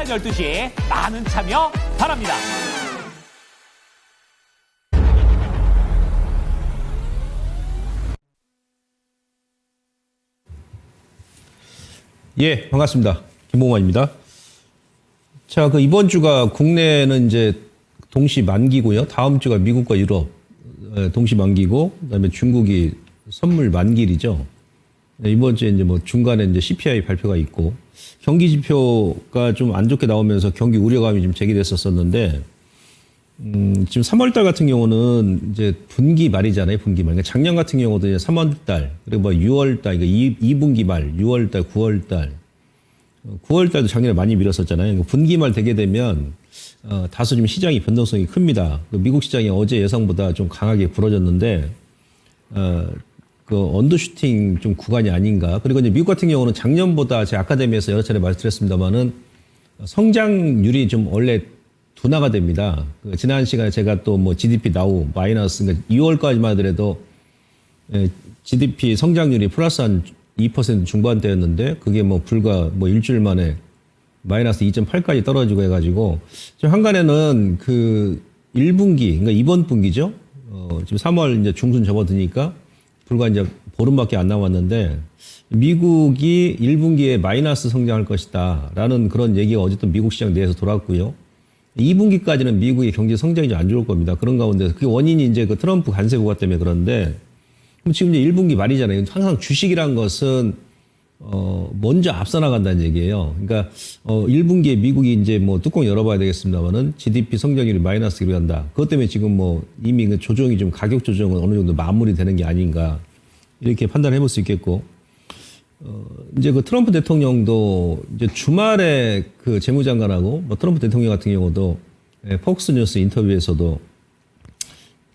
12시에 많은 참여 바랍니다. 예, 반갑습니다. 김봉환입니다. 자, 이번 주가 국내는 이제 동시 만기고요. 다음 주가 미국과 유럽 동시 만기고, 그다음에 중국이 선물 만기일이죠. 이번 주에 이제 중간에 이제 CPI 발표가 있고, 경기 지표가 좀 안 좋게 나오면서 경기 우려감이 좀 제기됐었었는데, 지금 3월달 같은 경우는 이제 분기 말이잖아요, 분기 말. 그러니까 작년 같은 경우도 이제 3월달, 그리고 6월달, 그러니까 2분기 말, 6월달, 9월달. 9월달도 작년에 많이 밀었었잖아요. 그러니까 분기 말 되게 되면, 다소 좀 시장이 변동성이 큽니다. 미국 시장이 어제 예상보다 좀 강하게 불어졌는데, 언더슈팅 좀 구간이 아닌가. 그리고 이제 미국 같은 경우는 작년보다 제 아카데미에서 여러 차례 말씀드렸습니다만은 성장률이 좀 원래 둔화가 됩니다. 지난 시간에 제가 또 GDP 나우 마이너스, 그러니까 2월까지만 하더라도 GDP 성장률이 플러스 한 2% 중반대였는데 그게 불과 일주일 만에 마이너스 2.8까지 떨어지고 해가지고 지금 한간에는 1분기, 그러니까 이번 분기죠. 지금 3월 이제 중순 접어드니까 불과 이제 보름밖에 안 남았는데 미국이 1분기에 마이너스 성장할 것이다 라는 그런 얘기가 어쨌든 미국 시장 내에서 돌았고요. 2분기까지는 미국의 경제 성장이 좀 안 좋을 겁니다. 그런 가운데 그게 원인이 이제 트럼프 관세 부과 때문에 그런데 그럼 지금 이제 1분기 말이잖아요. 항상 주식이란 것은 먼저 앞서 나간다는 얘기예요. 그러니까 1분기에 미국이 이제 뚜껑 열어봐야 되겠습니다만은 GDP 성장률이 마이너스 1로 간다. 그것 때문에 지금 이미 조정이 좀 가격 조정은 어느 정도 마무리되는 게 아닌가 이렇게 판단해 볼 수 있겠고 이제 트럼프 대통령도 이제 주말에 재무장관하고 트럼프 대통령 같은 경우도 폭스뉴스 인터뷰에서도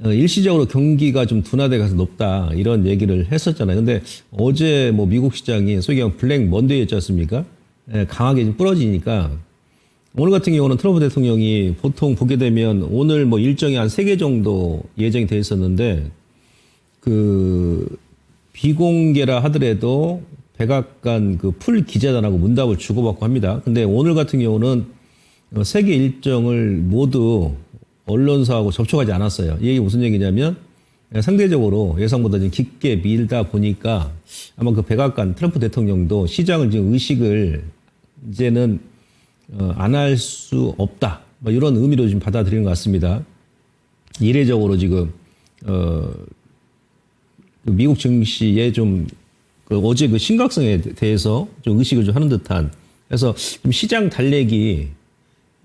일시적으로 경기가 좀 둔화돼 가서 높다 이런 얘기를 했었잖아요. 근데 어제 미국 시장이 소위 말하면 블랙 먼데이였지 않습니까? 강하게 좀 부러지니까 오늘 같은 경우는 트럼프 대통령이 보통 보게 되면 오늘 일정이 한 3개 정도 예정이 돼 있었는데 비공개라 하더라도 백악관 풀 기자단하고 문답을 주고받고 합니다. 근데 오늘 같은 경우는 3개 일정을 모두 언론사하고 접촉하지 않았어요. 이게 무슨 얘기냐면 상대적으로 예상보다 좀 깊게 밀다 보니까 아마 백악관 트럼프 대통령도 시장을 지금 의식을 이제는 안 할 수 없다. 이런 의미로 지금 받아들이는 것 같습니다. 이례적으로 지금 미국 증시에 좀 어제 심각성에 대해서 좀 의식을 좀 하는 듯한 그래서 좀 시장 달래기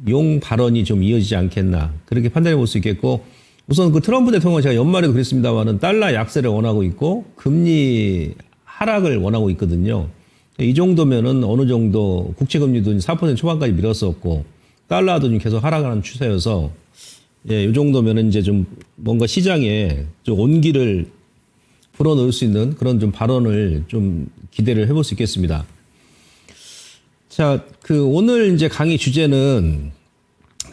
용 발언이 좀 이어지지 않겠나 그렇게 판단해 볼 수 있겠고 우선 트럼프 대통령은 제가 연말에도 그랬습니다만은 달러 약세를 원하고 있고 금리 하락을 원하고 있거든요. 이 정도면은 어느 정도 국채금리도 4% 초반까지 밀었었고 달러도 좀 계속 하락하는 추세여서 이 정도면은 이제 좀 뭔가 시장에 좀 온기를 불어넣을 수 있는 그런 좀 발언을 좀 기대를 해볼 수 있겠습니다. 자, 오늘 이제 강의 주제는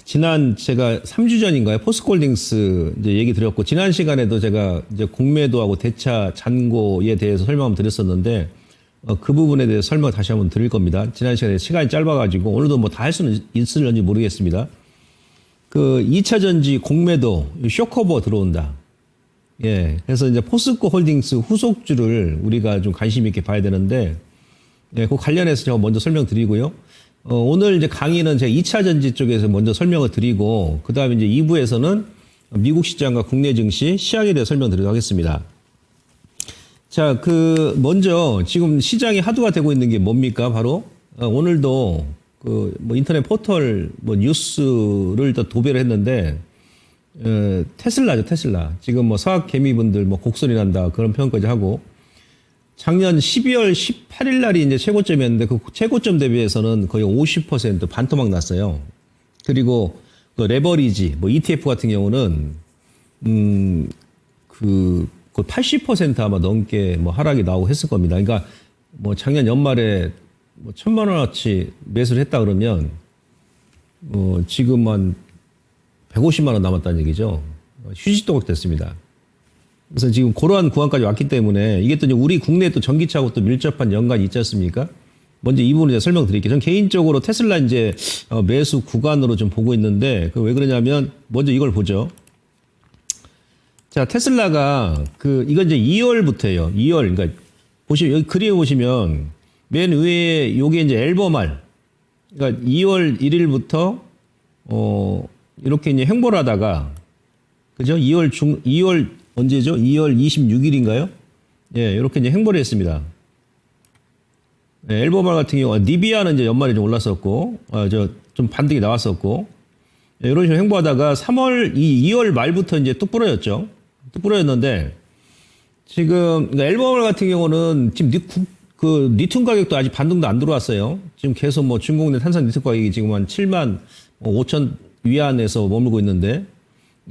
지난 제가 3주 전인가요? 포스코홀딩스 이제 얘기 드렸고, 지난 시간에도 제가 이제 공매도하고 대차 잔고에 대해서 설명 한번 드렸었는데, 그 부분에 대해서 설명 다시 한번 드릴 겁니다. 지난 시간에 시간이 짧아가지고, 오늘도 다 할 수는 있을런지 모르겠습니다. 2차 전지 공매도, 쇼커버 들어온다. 예. 그래서 이제 포스코 홀딩스 후속주를 우리가 좀 관심 있게 봐야 되는데, 예, 그 관련해서 제가 먼저 설명드리고요. 오늘 이제 강의는 제가 2차 전지 쪽에서 먼저 설명을 드리고, 그 다음에 이제 2부에서는 미국 시장과 국내 증시 시황에 대해 설명드리도록 하겠습니다. 자, 먼저 지금 시장이 화두가 되고 있는 게 뭡니까? 바로, 오늘도 인터넷 포털 뉴스를 또 도배를 했는데, 테슬라죠, 테슬라. 지금 서학 개미분들 곡소리 난다 그런 표현까지 하고, 작년 12월 18일 날이 이제 최고점이었는데 그 최고점 대비해서는 거의 50% 반토막 났어요. 그리고 레버리지, ETF 같은 경우는, 80% 아마 넘게 하락이 나오고 했을 겁니다. 그러니까 작년 연말에 1,000만 원어치 매수를 했다 그러면, 지금 한 150만 원 남았다는 얘기죠. 휴지도각 됐습니다. 그래서 지금 그러한 구간까지 왔기 때문에 이게 또 우리 국내 또 전기차하고 또 밀접한 연관이 있지 않습니까? 먼저 이 부분 이제 설명드릴게요. 저는 개인적으로 테슬라 이제 매수 구간으로 좀 보고 있는데 그 왜 그러냐면 먼저 이걸 보죠. 자, 테슬라가 이건 이제 2월부터예요. 2월. 그러니까 보시면 여기 그림 보시면 맨 위에 요게 이제 앨범알. 그러니까 2월 1일부터 이렇게 이제 행보를 하다가 그죠? 2월 언제죠? 2월 26일인가요? 예, 이렇게 이제 행보를 했습니다. 예, 앨범알 같은 경우 니비아는 이제 연말에 좀 올랐었고 좀 반등이 나왔었고 예, 이런 식으로 행보하다가 2월 말부터 이제 뚝 부러졌죠. 뚝 부러졌는데 지금 그러니까 앨범알 같은 경우는 지금 리튬 가격도 아직 반등도 안 들어왔어요. 지금 계속 뭐 중국 내 탄산 리튬 가격이 지금 한 7만 5천 위안에서 머물고 있는데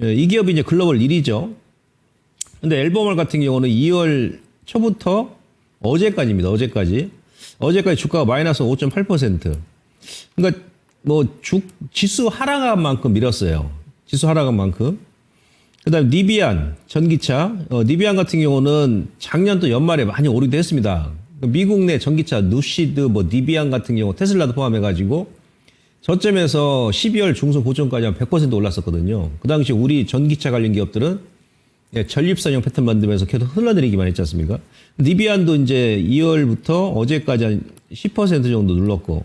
예, 이 기업이 이제 글로벌 1위죠. 근데 앨범알 같은 경우는 2월 초부터 어제까지입니다. 어제까지 주가가 마이너스 5.8%. 그러니까 뭐 지수 하락한 만큼 밀었어요. 지수 하락한 만큼. 그다음에 니비안 전기차, 니비안 같은 경우는 작년 또 연말에 많이 오르기도 했습니다. 미국 내 전기차 누시드, 뭐 니비안 같은 경우 테슬라도 포함해가지고 저점에서 12월 중순 고점까지 한 100% 올랐었거든요. 그 당시 우리 전기차 관련 기업들은 예, 전립선형 패턴 만들면서 계속 흘러내리기만 했지 않습니까? 니비안도 이제 2월부터 어제까지 한 10% 정도 눌렀고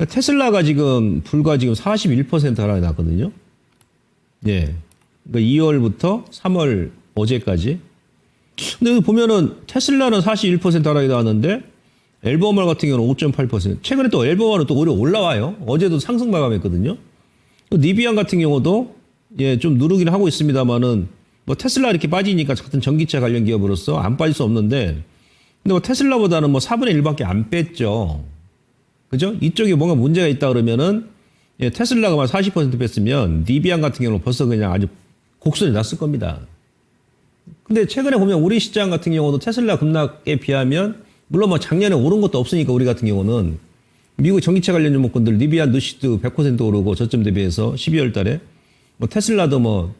테슬라가 지금 불과 지금 41% 하락이 났거든요. 예. 그러니까 2월부터 3월 어제까지. 근데 보면은 테슬라는 41% 하락이 나왔는데 앨범알 같은 경우는 5.8%. 최근에 또 앨범알은 또 오히려 올라와요. 어제도 상승 마감했거든요. 니비안 같은 경우도 예, 좀 누르긴 하고 있습니다만은 뭐 테슬라 이렇게 빠지니까 같은 전기차 관련 기업으로서 안 빠질 수 없는데 근데 뭐 테슬라보다는 뭐 4분의 1밖에 안 뺐죠. 그죠? 이쪽에 뭔가 문제가 있다 그러면은 예, 테슬라가 40% 뺐으면 니비안 같은 경우는 벌써 그냥 아주 곡선이 났을 겁니다. 근데 최근에 보면 우리 시장 같은 경우도 테슬라 급락에 비하면 물론 뭐 작년에 오른 것도 없으니까 우리 같은 경우는 미국 전기차 관련 종목군들 니비안 누시드 100% 오르고 저점 대비해서 12월 달에 뭐 테슬라도 뭐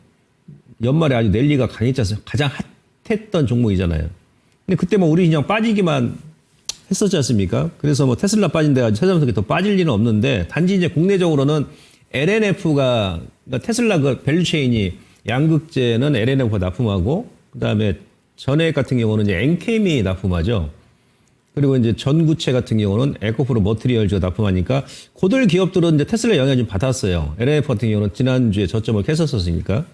연말에 아주 랠리가 강했지 않습니까? 가장 핫했던 종목이잖아요. 근데 그때 뭐 우리 그냥 빠지기만 했었지 않습니까? 그래서 뭐 테슬라 빠진 데가 찾아보면 더 빠질 일은 없는데 단지 이제 국내적으로는 LNF가 그러니까 테슬라 그 밸류체인이 양극재는 LNF가 납품하고 그다음에 전해액 같은 경우는 이제 엔케미 납품하죠. 그리고 이제 전구체 같은 경우는 에코프로 머티리얼즈가 납품하니까 고들 기업들은 이제 테슬라 영향을 좀 받았어요. LNF 같은 경우는 지난주에 저점을 캤었으니까.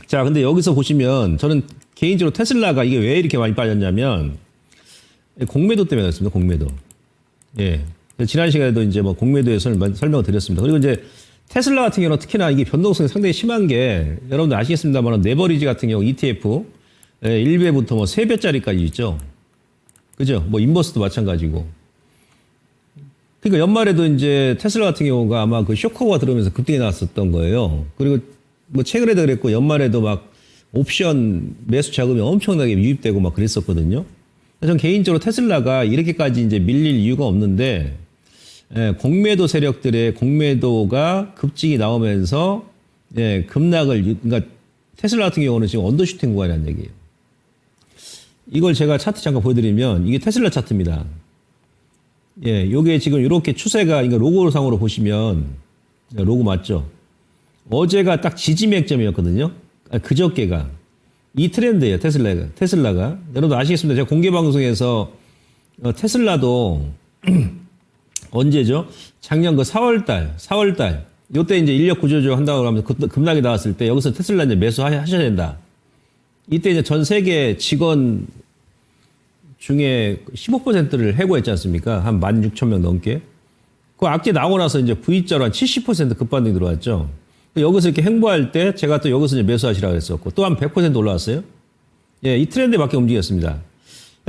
자, 근데 여기서 보시면 저는 개인적으로 테슬라가 이게 왜 이렇게 많이 빠졌냐면 공매도 때문에 그렇습니다. 공매도. 예. 지난 시간에도 이제 뭐 공매도에 설명을 드렸습니다. 그리고 이제 테슬라 같은 경우는 특히나 이게 변동성이 상당히 심한 게 여러분들 아시겠습니다만 네버리지 같은 경우 ETF 1배부터 뭐 3배짜리까지 있죠. 그죠? 뭐 인버스도 마찬가지고. 그러니까 연말에도 이제 테슬라 같은 경우가 아마 그 쇼커가 들어오면서 급등이 나왔었던 거예요. 그리고 뭐 최근에도 그랬고 연말에도 막 옵션 매수 자금이 엄청나게 유입되고 막 그랬었거든요. 저는 개인적으로 테슬라가 이렇게까지 이제 밀릴 이유가 없는데 예, 공매도 세력들의 공매도가 급증이 나오면서 예, 급락을 그러니까 테슬라 같은 경우는 지금 언더슈팅 구간이라는 얘기예요. 이걸 제가 차트 잠깐 보여드리면 이게 테슬라 차트입니다. 예, 요게 지금 이렇게 추세가 이거 로고상으로 보시면 로고 맞죠? 어제가 딱 지지 맥점이었거든요. 그저께가 이 트렌드예요. 테슬라가 여러분 아시겠습니다. 제가 공개 방송에서 테슬라도 언제죠? 작년 그 4월달 요때 이제 인력 구조조 한다고 하면서 급락이 나왔을 때 여기서 테슬라 이제 매수하셔야 된다. 이때 이제 전 세계 직원 중에 15%를 해고했지 않습니까? 한 16,000명 넘게. 그 악재 나오고 나서 이제 V자로 한 70% 급반등이 들어왔죠. 여기서 이렇게 행보할 때 제가 또 여기서 이제 매수하시라고 했었고 또 한 100% 올라왔어요. 예, 이 트렌드에 맞게 움직였습니다.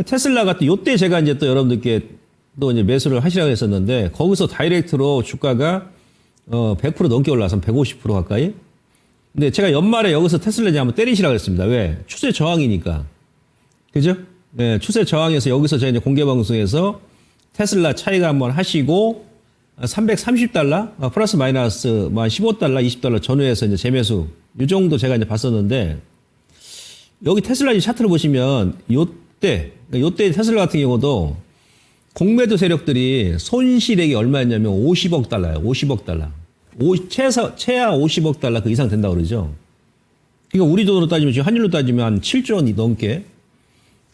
테슬라가 또 요때 제가 이제 또 여러분들께 또 이제 매수를 하시라고 했었는데 거기서 다이렉트로 주가가 100% 넘게 올라와서 한 150% 가까이. 근데 제가 연말에 여기서 테슬라 이제 한번 때리시라고 했습니다. 왜? 추세 저항이니까. 그죠? 네, 추세 저항에서 여기서 제가 이제 공개 방송에서 테슬라 차이가 한번 하시고 330달러 플러스 마이너스 뭐 15달러, 20달러 전후에서 이제 재매수 이 정도 제가 이제 봤었는데 여기 테슬라 이 차트를 보시면 요때 테슬라 같은 경우도 공매도 세력들이 손실액이 얼마였냐면 50억 달러예요. 50억 달러. 최하 50억 달러 그 이상 된다고 그러죠. 그러니까 우리 돈으로 따지면 지금 환율로 따지면 한 7조 원이 넘게.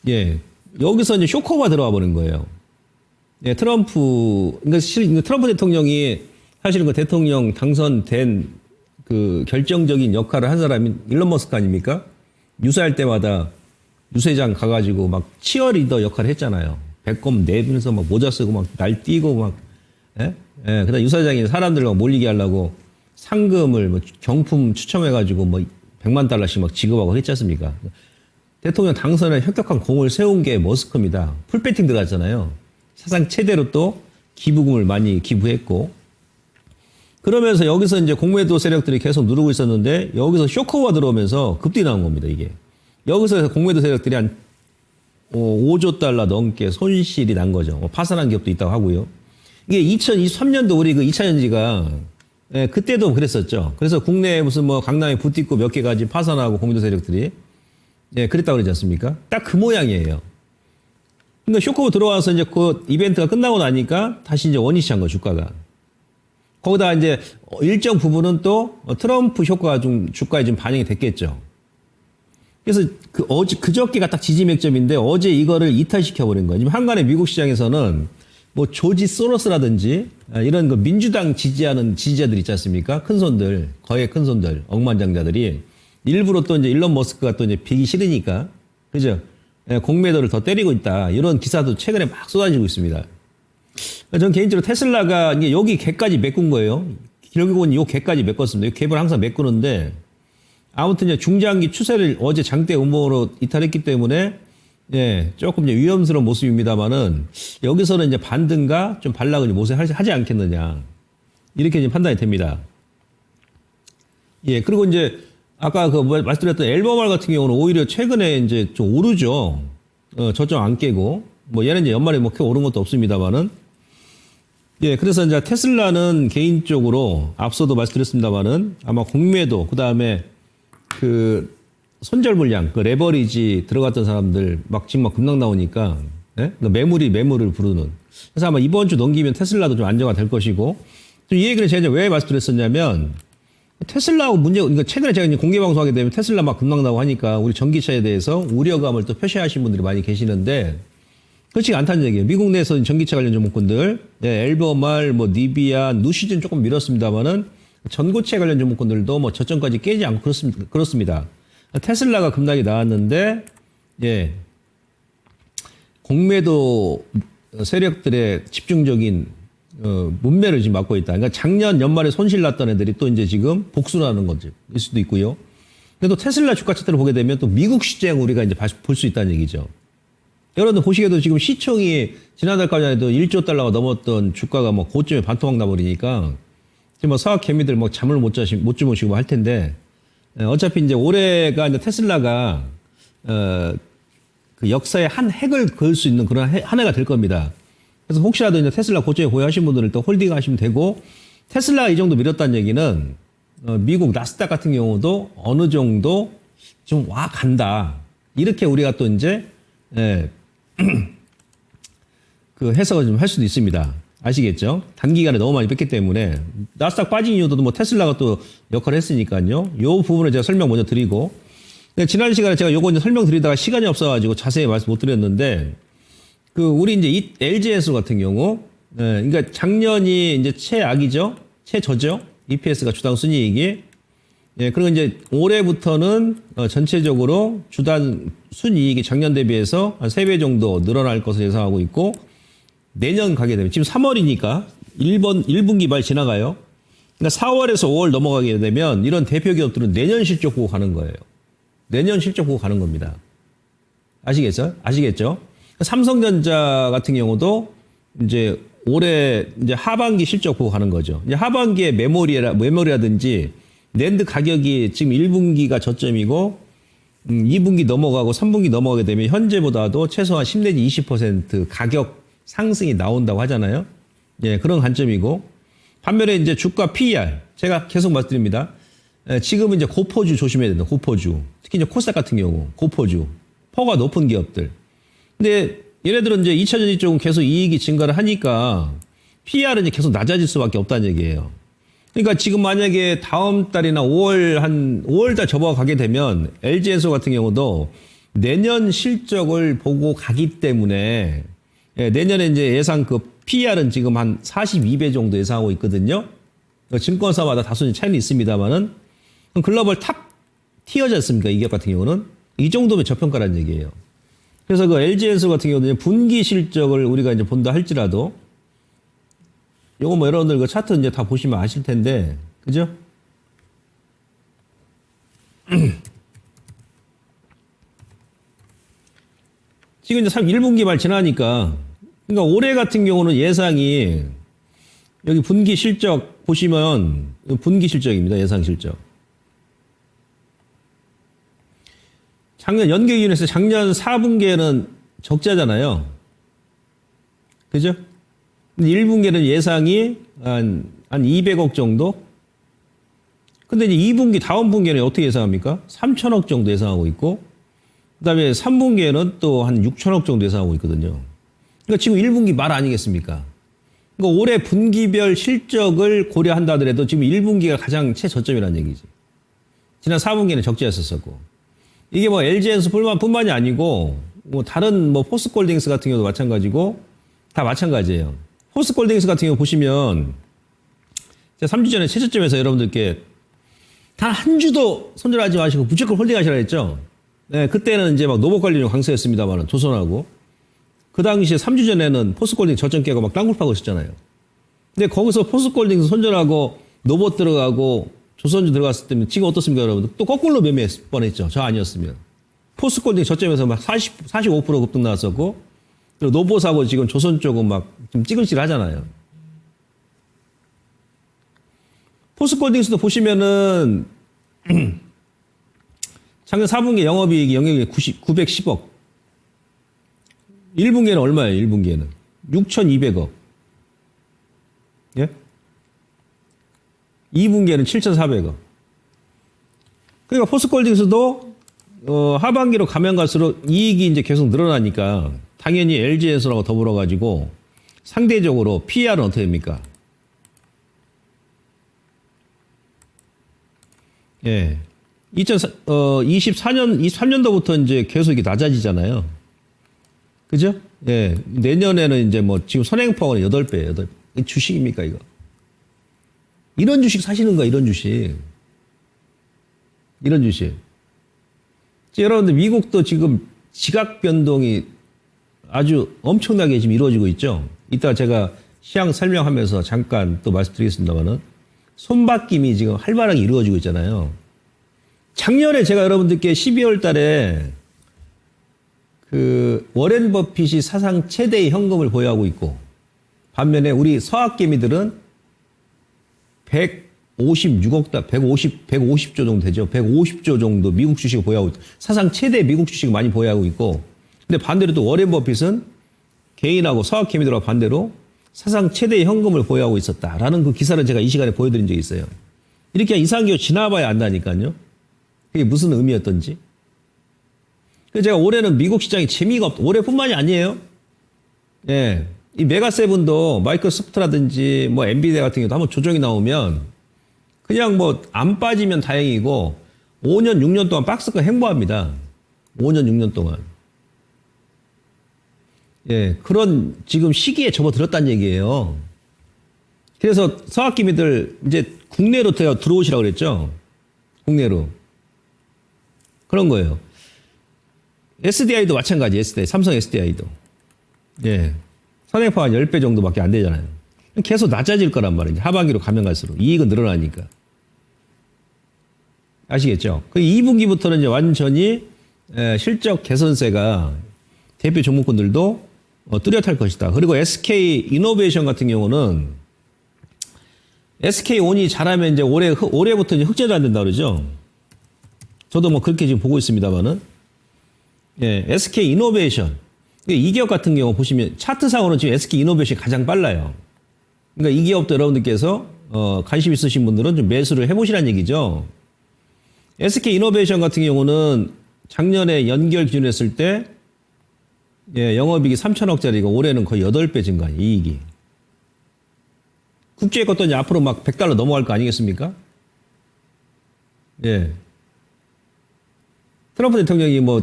예. 여기서 이제 쇼커가 들어와 버린 거예요. 예, 그러니까 트럼프 대통령이 사실은 그 대통령 당선된 그 결정적인 역할을 한 사람이 일론 머스크 아닙니까? 유세할 때마다 유세장 가가지고 막 치어리더 역할을 했잖아요. 배꼽 내면서 막 모자 쓰고 막 날뛰고 막, 예? 예, 그다음 유사장에 사람들과 몰리게 하려고 상금을 뭐 경품 추첨해가지고 뭐 100만 달러씩 막 지급하고 했지 않습니까? 대통령 당선에 혁혁한 공을 세운 게 머스크입니다. 풀배팅 들어갔잖아요. 사상 최대로 또 기부금을 많이 기부했고. 그러면서 여기서 이제 공매도 세력들이 계속 누르고 있었는데 여기서 쇼커가 들어오면서 급등이 나온 겁니다, 이게. 여기서 공매도 세력들이 한 5조 달러 넘게 손실이 난 거죠. 파산한 기업도 있다고 하고요. 이게 2023년도 우리 그 2차 연지가 예, 그때도 그랬었죠. 그래서 국내에 무슨 뭐 강남에 부티크 몇 개 가지 파산하고 공매도 세력들이 예, 그랬다고 그러지 않습니까? 딱 그 모양이에요. 근데 쇼크가 들어와서 이제 그 이벤트가 끝나고 나니까 다시 이제 원위치한 거 주가가. 거기다 이제 일정 부분은 또 트럼프 효과가 좀 주가에 좀 반영이 됐겠죠. 그래서 그저께가 딱 지지 맥점인데 어제 이거를 이탈시켜버린 거예요. 지금 한간에 미국 시장에서는 뭐 조지 소로스라든지 이런 그 민주당 지지하는 지지자들 있지 않습니까? 큰 손들, 거의 큰 손들, 억만장자들이 일부러 또 이제 일론 머스크가 또 이제 비기 싫으니까, 그죠? 공매도를 더 때리고 있다. 이런 기사도 최근에 막 쏟아지고 있습니다. 저는 개인적으로 테슬라가 이게 여기 개까지 메꾼 거예요. 결국은 이 개까지 메꿨습니다. 이 갭을 항상 메꾸는데, 아무튼 이제 중장기 추세를 어제 장대 음모로 이탈했기 때문에 예, 조금 이제 위험스러운 모습입니다만은 여기서는 이제 반등과 좀 반락을 모색하지 않겠느냐. 이렇게 이제 판단이 됩니다. 예, 그리고 이제 아까 그 말씀드렸던 엘버말 같은 경우는 오히려 최근에 이제 좀 오르죠. 저점 안 깨고. 뭐 얘는 이제 연말에 뭐 크게 오른 것도 없습니다만은. 예, 그래서 이제 테슬라는 개인적으로 앞서도 말씀드렸습니다만은 아마 공매도, 그 다음에 그 손절 물량, 그 레버리지 들어갔던 사람들 막 지금 막 급락 나오니까 예? 매물을 부르는. 그래서 아마 이번 주 넘기면 테슬라도 좀 안정화 될 것이고, 이 얘기를 제가 왜 말씀드렸었냐면 테슬라하고 그러니까 최근에 제가 이제 공개 방송하게 되면 테슬라 막 급락 나고 하니까 우리 전기차에 대해서 우려감을 또 표시하신 분들이 많이 계시는데 그렇지 않다는 얘기예요. 미국 내에서 전기차 관련 종목군들, 예, 엘버말, 뭐 니비안, 누시즌 조금 밀었습니다만은 전고체 관련 종목군들도 뭐 저점까지 깨지 않고 그렇습니다. 테슬라가 급락이 나왔는데, 예, 공매도 세력들의 집중적인 문매를 지금 맞고 있다. 그러니까 작년 연말에 손실 났던 애들이 또 이제 지금 복수를 하는 건지 일 수도 있고요. 근데 또 테슬라 주가 차트를 보게 되면 또 미국 시장 우리가 이제 볼 수 있다는 얘기죠. 여러분들 보시기에도 지금 시총이 지난달까지 해도 1조 달러가 넘었던 주가가 뭐 고점에 반토막 나버리니까 지금 뭐 사학 개미들 뭐 잠을 못 주무시고 할 텐데, 어차피 이제 올해가 이제 테슬라가 그 역사의 한 획을 그을 수 있는 그런 한 해가 될 겁니다. 그래서 혹시라도 이제 테슬라 고점에 보유하신 분들은 또 홀딩 하시면 되고, 테슬라가 이 정도 밀었다는 얘기는 미국 나스닥 같은 경우도 어느 정도 좀 와 간다. 이렇게 우리가 또 이제 그 해석을 좀 할 수도 있습니다. 아시겠죠? 단기간에 너무 많이 뺐기 때문에 나스닥 빠진 이유도 뭐 테슬라가 또 역할을 했으니까요. 요 부분을 제가 설명 먼저 드리고, 지난 시간에 제가 요거 이제 설명드리다가 시간이 없어가지고 자세히 말씀 못 드렸는데, 그 우리 이제 이 LG에서 같은 경우, 그러니까 작년이 이제 최악이죠, 최저죠. EPS가 주당 순이익이. 예, 그리고 이제 올해부터는 전체적으로 주당 순이익이 작년 대비해서 한 3배 정도 늘어날 것을 예상하고 있고, 내년 가게 되면 지금 3월이니까 1분기 말 지나가요. 그러니까 4월에서 5월 넘어가게 되면 이런 대표 기업들은 내년 실적 보고 가는 거예요. 내년 실적 보고 가는 겁니다. 아시겠죠? 삼성전자 같은 경우도 이제 올해 이제 하반기 실적 보고 가는 거죠. 이제 하반기에 메모리라든지 낸드 가격이 지금 1분기가 저점이고 2분기 넘어가고 3분기 넘어가게 되면 현재보다도 최소한 10 내지 20% 가격 상승이 나온다고 하잖아요. 예, 그런 관점이고, 반면에 이제 주가 PER 제가 계속 말씀드립니다. 지금은 이제 고포주 조심해야 된다. 고포주. 특히 이제 코스닥 같은 경우 고포주. 퍼가 높은 기업들. 근데 얘네들은 이제 2차 전지 쪽은 계속 이익이 증가를 하니까 PER은 이제 계속 낮아질 수밖에 없다는 얘기예요. 그러니까 지금 만약에 다음 달이나 5월 달 접어가게 되면 LG엔소 같은 경우도 내년 실적을 보고 가기 때문에 내년에 이제 예상 그 PER은 지금 한 42배 정도 예상하고 있거든요. 증권사마다 다소 차이는 있습니다만은 글로벌 탑 티어지 않습니까? 이 기업 같은 경우는 이 정도면 저평가라는 얘기예요. 그래서 그 LG엔소 같은 경우는 분기 실적을 우리가 이제 본다 할지라도 요거 뭐 여러분들 그 차트 이제 다 보시면 아실 텐데, 그죠? 지금 이제 1분기 말 지나니까, 그러니까 올해 같은 경우는 예상이 여기 분기 실적 보시면 분기 실적입니다. 예상 실적. 작년 연계 기준에서 작년 4분기에는 적자잖아요. 그죠? 1분기에는 예상이 한 200억 정도? 근데 이제 2분기, 다음 분기에는 어떻게 예상합니까? 3천억 정도 예상하고 있고, 그 다음에 3분기에는 또 한 6천억 정도 예상하고 있거든요. 그러니까 지금 1분기 말 아니겠습니까? 그러니까 올해 분기별 실적을 고려한다 하더라도 지금 1분기가 가장 최저점이라는 얘기지. 지난 4분기에는 적자였었고. 이게 뭐 LG엔소 뿐만이 아니고, 뭐 다른 뭐 포스코홀딩스 같은 경우도 마찬가지고, 다 마찬가지예요. 포스코홀딩스 같은 경우 보시면, 제가 3주 전에 최저점에서 여러분들께 단 한 주도 손절하지 마시고 무조건 홀딩 하시라 했죠? 네, 그때는 이제 막 노복 관리용 강세였습니다만, 조선하고. 그 당시에 3주 전에는 포스코홀딩 저점 깨고 막 땅굴 파고 있었잖아요. 근데 거기서 포스코홀딩스 손절하고 노복 들어가고 조선주 들어갔을 때는 지금 어떻습니까, 여러분? 또 거꾸로 매매했을 뻔했죠. 저 아니었으면. 포스코홀딩 저점에서 막 45% 급등 나왔었고, 그리고 노보 사고 지금 조선 쪽은 막 좀 찌글찌글 하잖아요. 포스코홀딩스도 보시면은 작년 4분기 영업이익이 910억. 1분기에는 얼마예요? 1분기에는 6,200억. 예? 2분기에는 7,400억. 그러니까 포스코홀딩스도 하반기로 가면 갈수록 이익이 이제 계속 늘어나니까 당연히 LG엔소하고 더불어 가지고 상대적으로 PER은 어떻게 됩니까? 예. 23년도부터 이제 계속 이게 낮아지잖아요. 그죠? 예. 내년에는 이제 뭐 지금 선행포항은 8배예요, 8배. 이게 주식입니까, 이거? 이런 주식 사시는 거야, 이런 주식. 이런 주식. 여러분들, 미국도 지금 지각 변동이 아주 엄청나게 지금 이루어지고 있죠. 이따 제가 시황 설명하면서 잠깐 또 말씀드리겠습니다만은 손바뀜이 지금 활발하게 이루어지고 있잖아요. 작년에 제가 여러분들께 12월 달에 그 워렌 버핏이 사상 최대의 현금을 보유하고 있고, 반면에 우리 서학개미들은 150조 정도 되죠. 150조 정도 미국 주식을 보유하고 있고, 사상 최대 미국 주식을 많이 보유하고 있고, 근데 반대로 또 워렌 버핏은 개인하고 서학개미들하고 반대로 사상 최대의 현금을 보유하고 있었다라는 그 기사를 제가 이 시간에 보여드린 적이 있어요. 이렇게 이상한 기업 지나봐야 안다니까요. 그게 무슨 의미였던지. 그래서 제가 올해는 미국 시장이 재미가 없다. 올해뿐만이 아니에요. 예. 이 메가세븐도 마이크로소프트라든지 뭐 엔비디아 같은 경우도 한번 조정이 나오면 그냥 뭐 안 빠지면 다행이고 5년, 6년 동안 박스권 행보합니다. 5년, 6년 동안. 예. 그런 지금 시기에 접어들었다는 얘기예요. 그래서 서학기미들 이제 국내로 들어오시라고 그랬죠. 국내로. 그런 거예요. SDI도 마찬가지, SDI, 삼성 SDI도. 예. 선행포가 10배 정도밖에 안 되잖아요. 계속 낮아질 거란 말이죠. 하반기로 가면 갈수록. 이익은 늘어나니까. 아시겠죠? 그 2분기부터는 이제 완전히 실적 개선세가 대표 종목군들도 뚜렷할 것이다. 그리고 SK 이노베이션 같은 경우는 SK온이 잘하면 이제 올해부터 이제 흑자도 안 된다 그러죠. 저도 뭐 그렇게 지금 보고 있습니다만은. 예, SK 이노베이션. 이 기업 같은 경우 보시면 차트상으로는 지금 SK 이노베이션이 가장 빨라요. 그러니까 이 기업도 여러분들께서 관심 있으신 분들은 좀 매수를 해보시라는 얘기죠. SK 이노베이션 같은 경우는 작년에 연결 기준으로 했을 때 예, 영업이익이 3천억짜리가 올해는 거의 8배 증가, 이익이. 국제유가 떴더니 앞으로 막 $100 넘어갈 거 아니겠습니까? 예. 트럼프 대통령이 뭐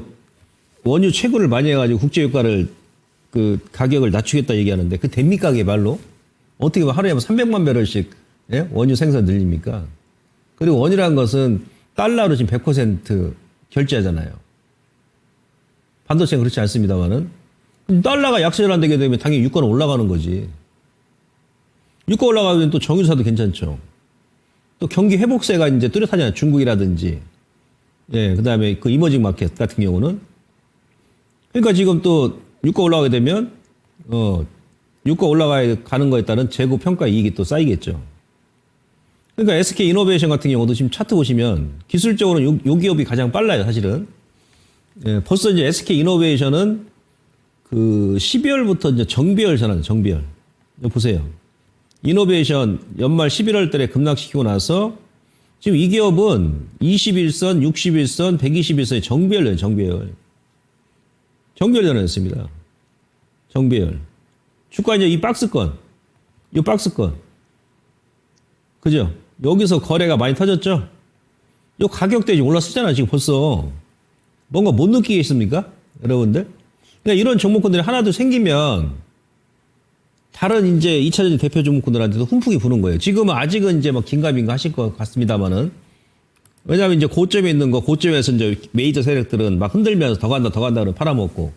원유 채굴을 많이 해가지고 국제유가를 그 가격을 낮추겠다 얘기하는데 그 됩니까, 그게 말로? 어떻게 하루에 300만 배럴씩 예? 원유 생산 늘립니까? 그리고 원유라는 것은 달러로 지금 100% 결제하잖아요. 반도체는 그렇지 않습니다만은. 달러가 약세를 안 되게 되면 당연히 유가는 올라가는 거지. 유가 올라가면 또 정유사도 괜찮죠. 또 경기 회복세가 이제 뚜렷하잖아요. 중국이라든지. 예, 그 다음에 그 이머징 마켓 같은 경우는. 그러니까 지금 또 유가 올라가게 되면, 유가 올라가는 거에 따른 재고 평가 이익이 또 쌓이겠죠. 그러니까 SK 이노베이션 같은 경우도 지금 차트 보시면 기술적으로 요 기업이 가장 빨라요, 사실은. 예, 벌써 이제 SK 이노베이션은 그 12월부터 이제 정비열 전환, 정비열. 이거 보세요. 이노베이션 연말 11월 달에 급락시키고 나서 지금 이 기업은 21선, 61선, 121선의 정비열이에요, 정비열. 정비열 전환했습니다. 정비열. 주가 이제 이 박스권. 그죠? 여기서 거래가 많이 터졌죠? 요 가격대 지금 올라서잖아, 지금 벌써. 뭔가 못 느끼겠습니까? 여러분들? 그러니까 이런 종목군들이 하나둘 생기면 다른 이제 2차전 대표 종목군들한테도 훈풍이 부는 거예요. 지금은 아직은 이제 막 긴가민가 하실 것 같습니다만은. 왜냐하면 이제 고점에 있는 거, 고점에서 이제 메이저 세력들은 막 흔들면서 더 간다, 그러고 팔아먹고.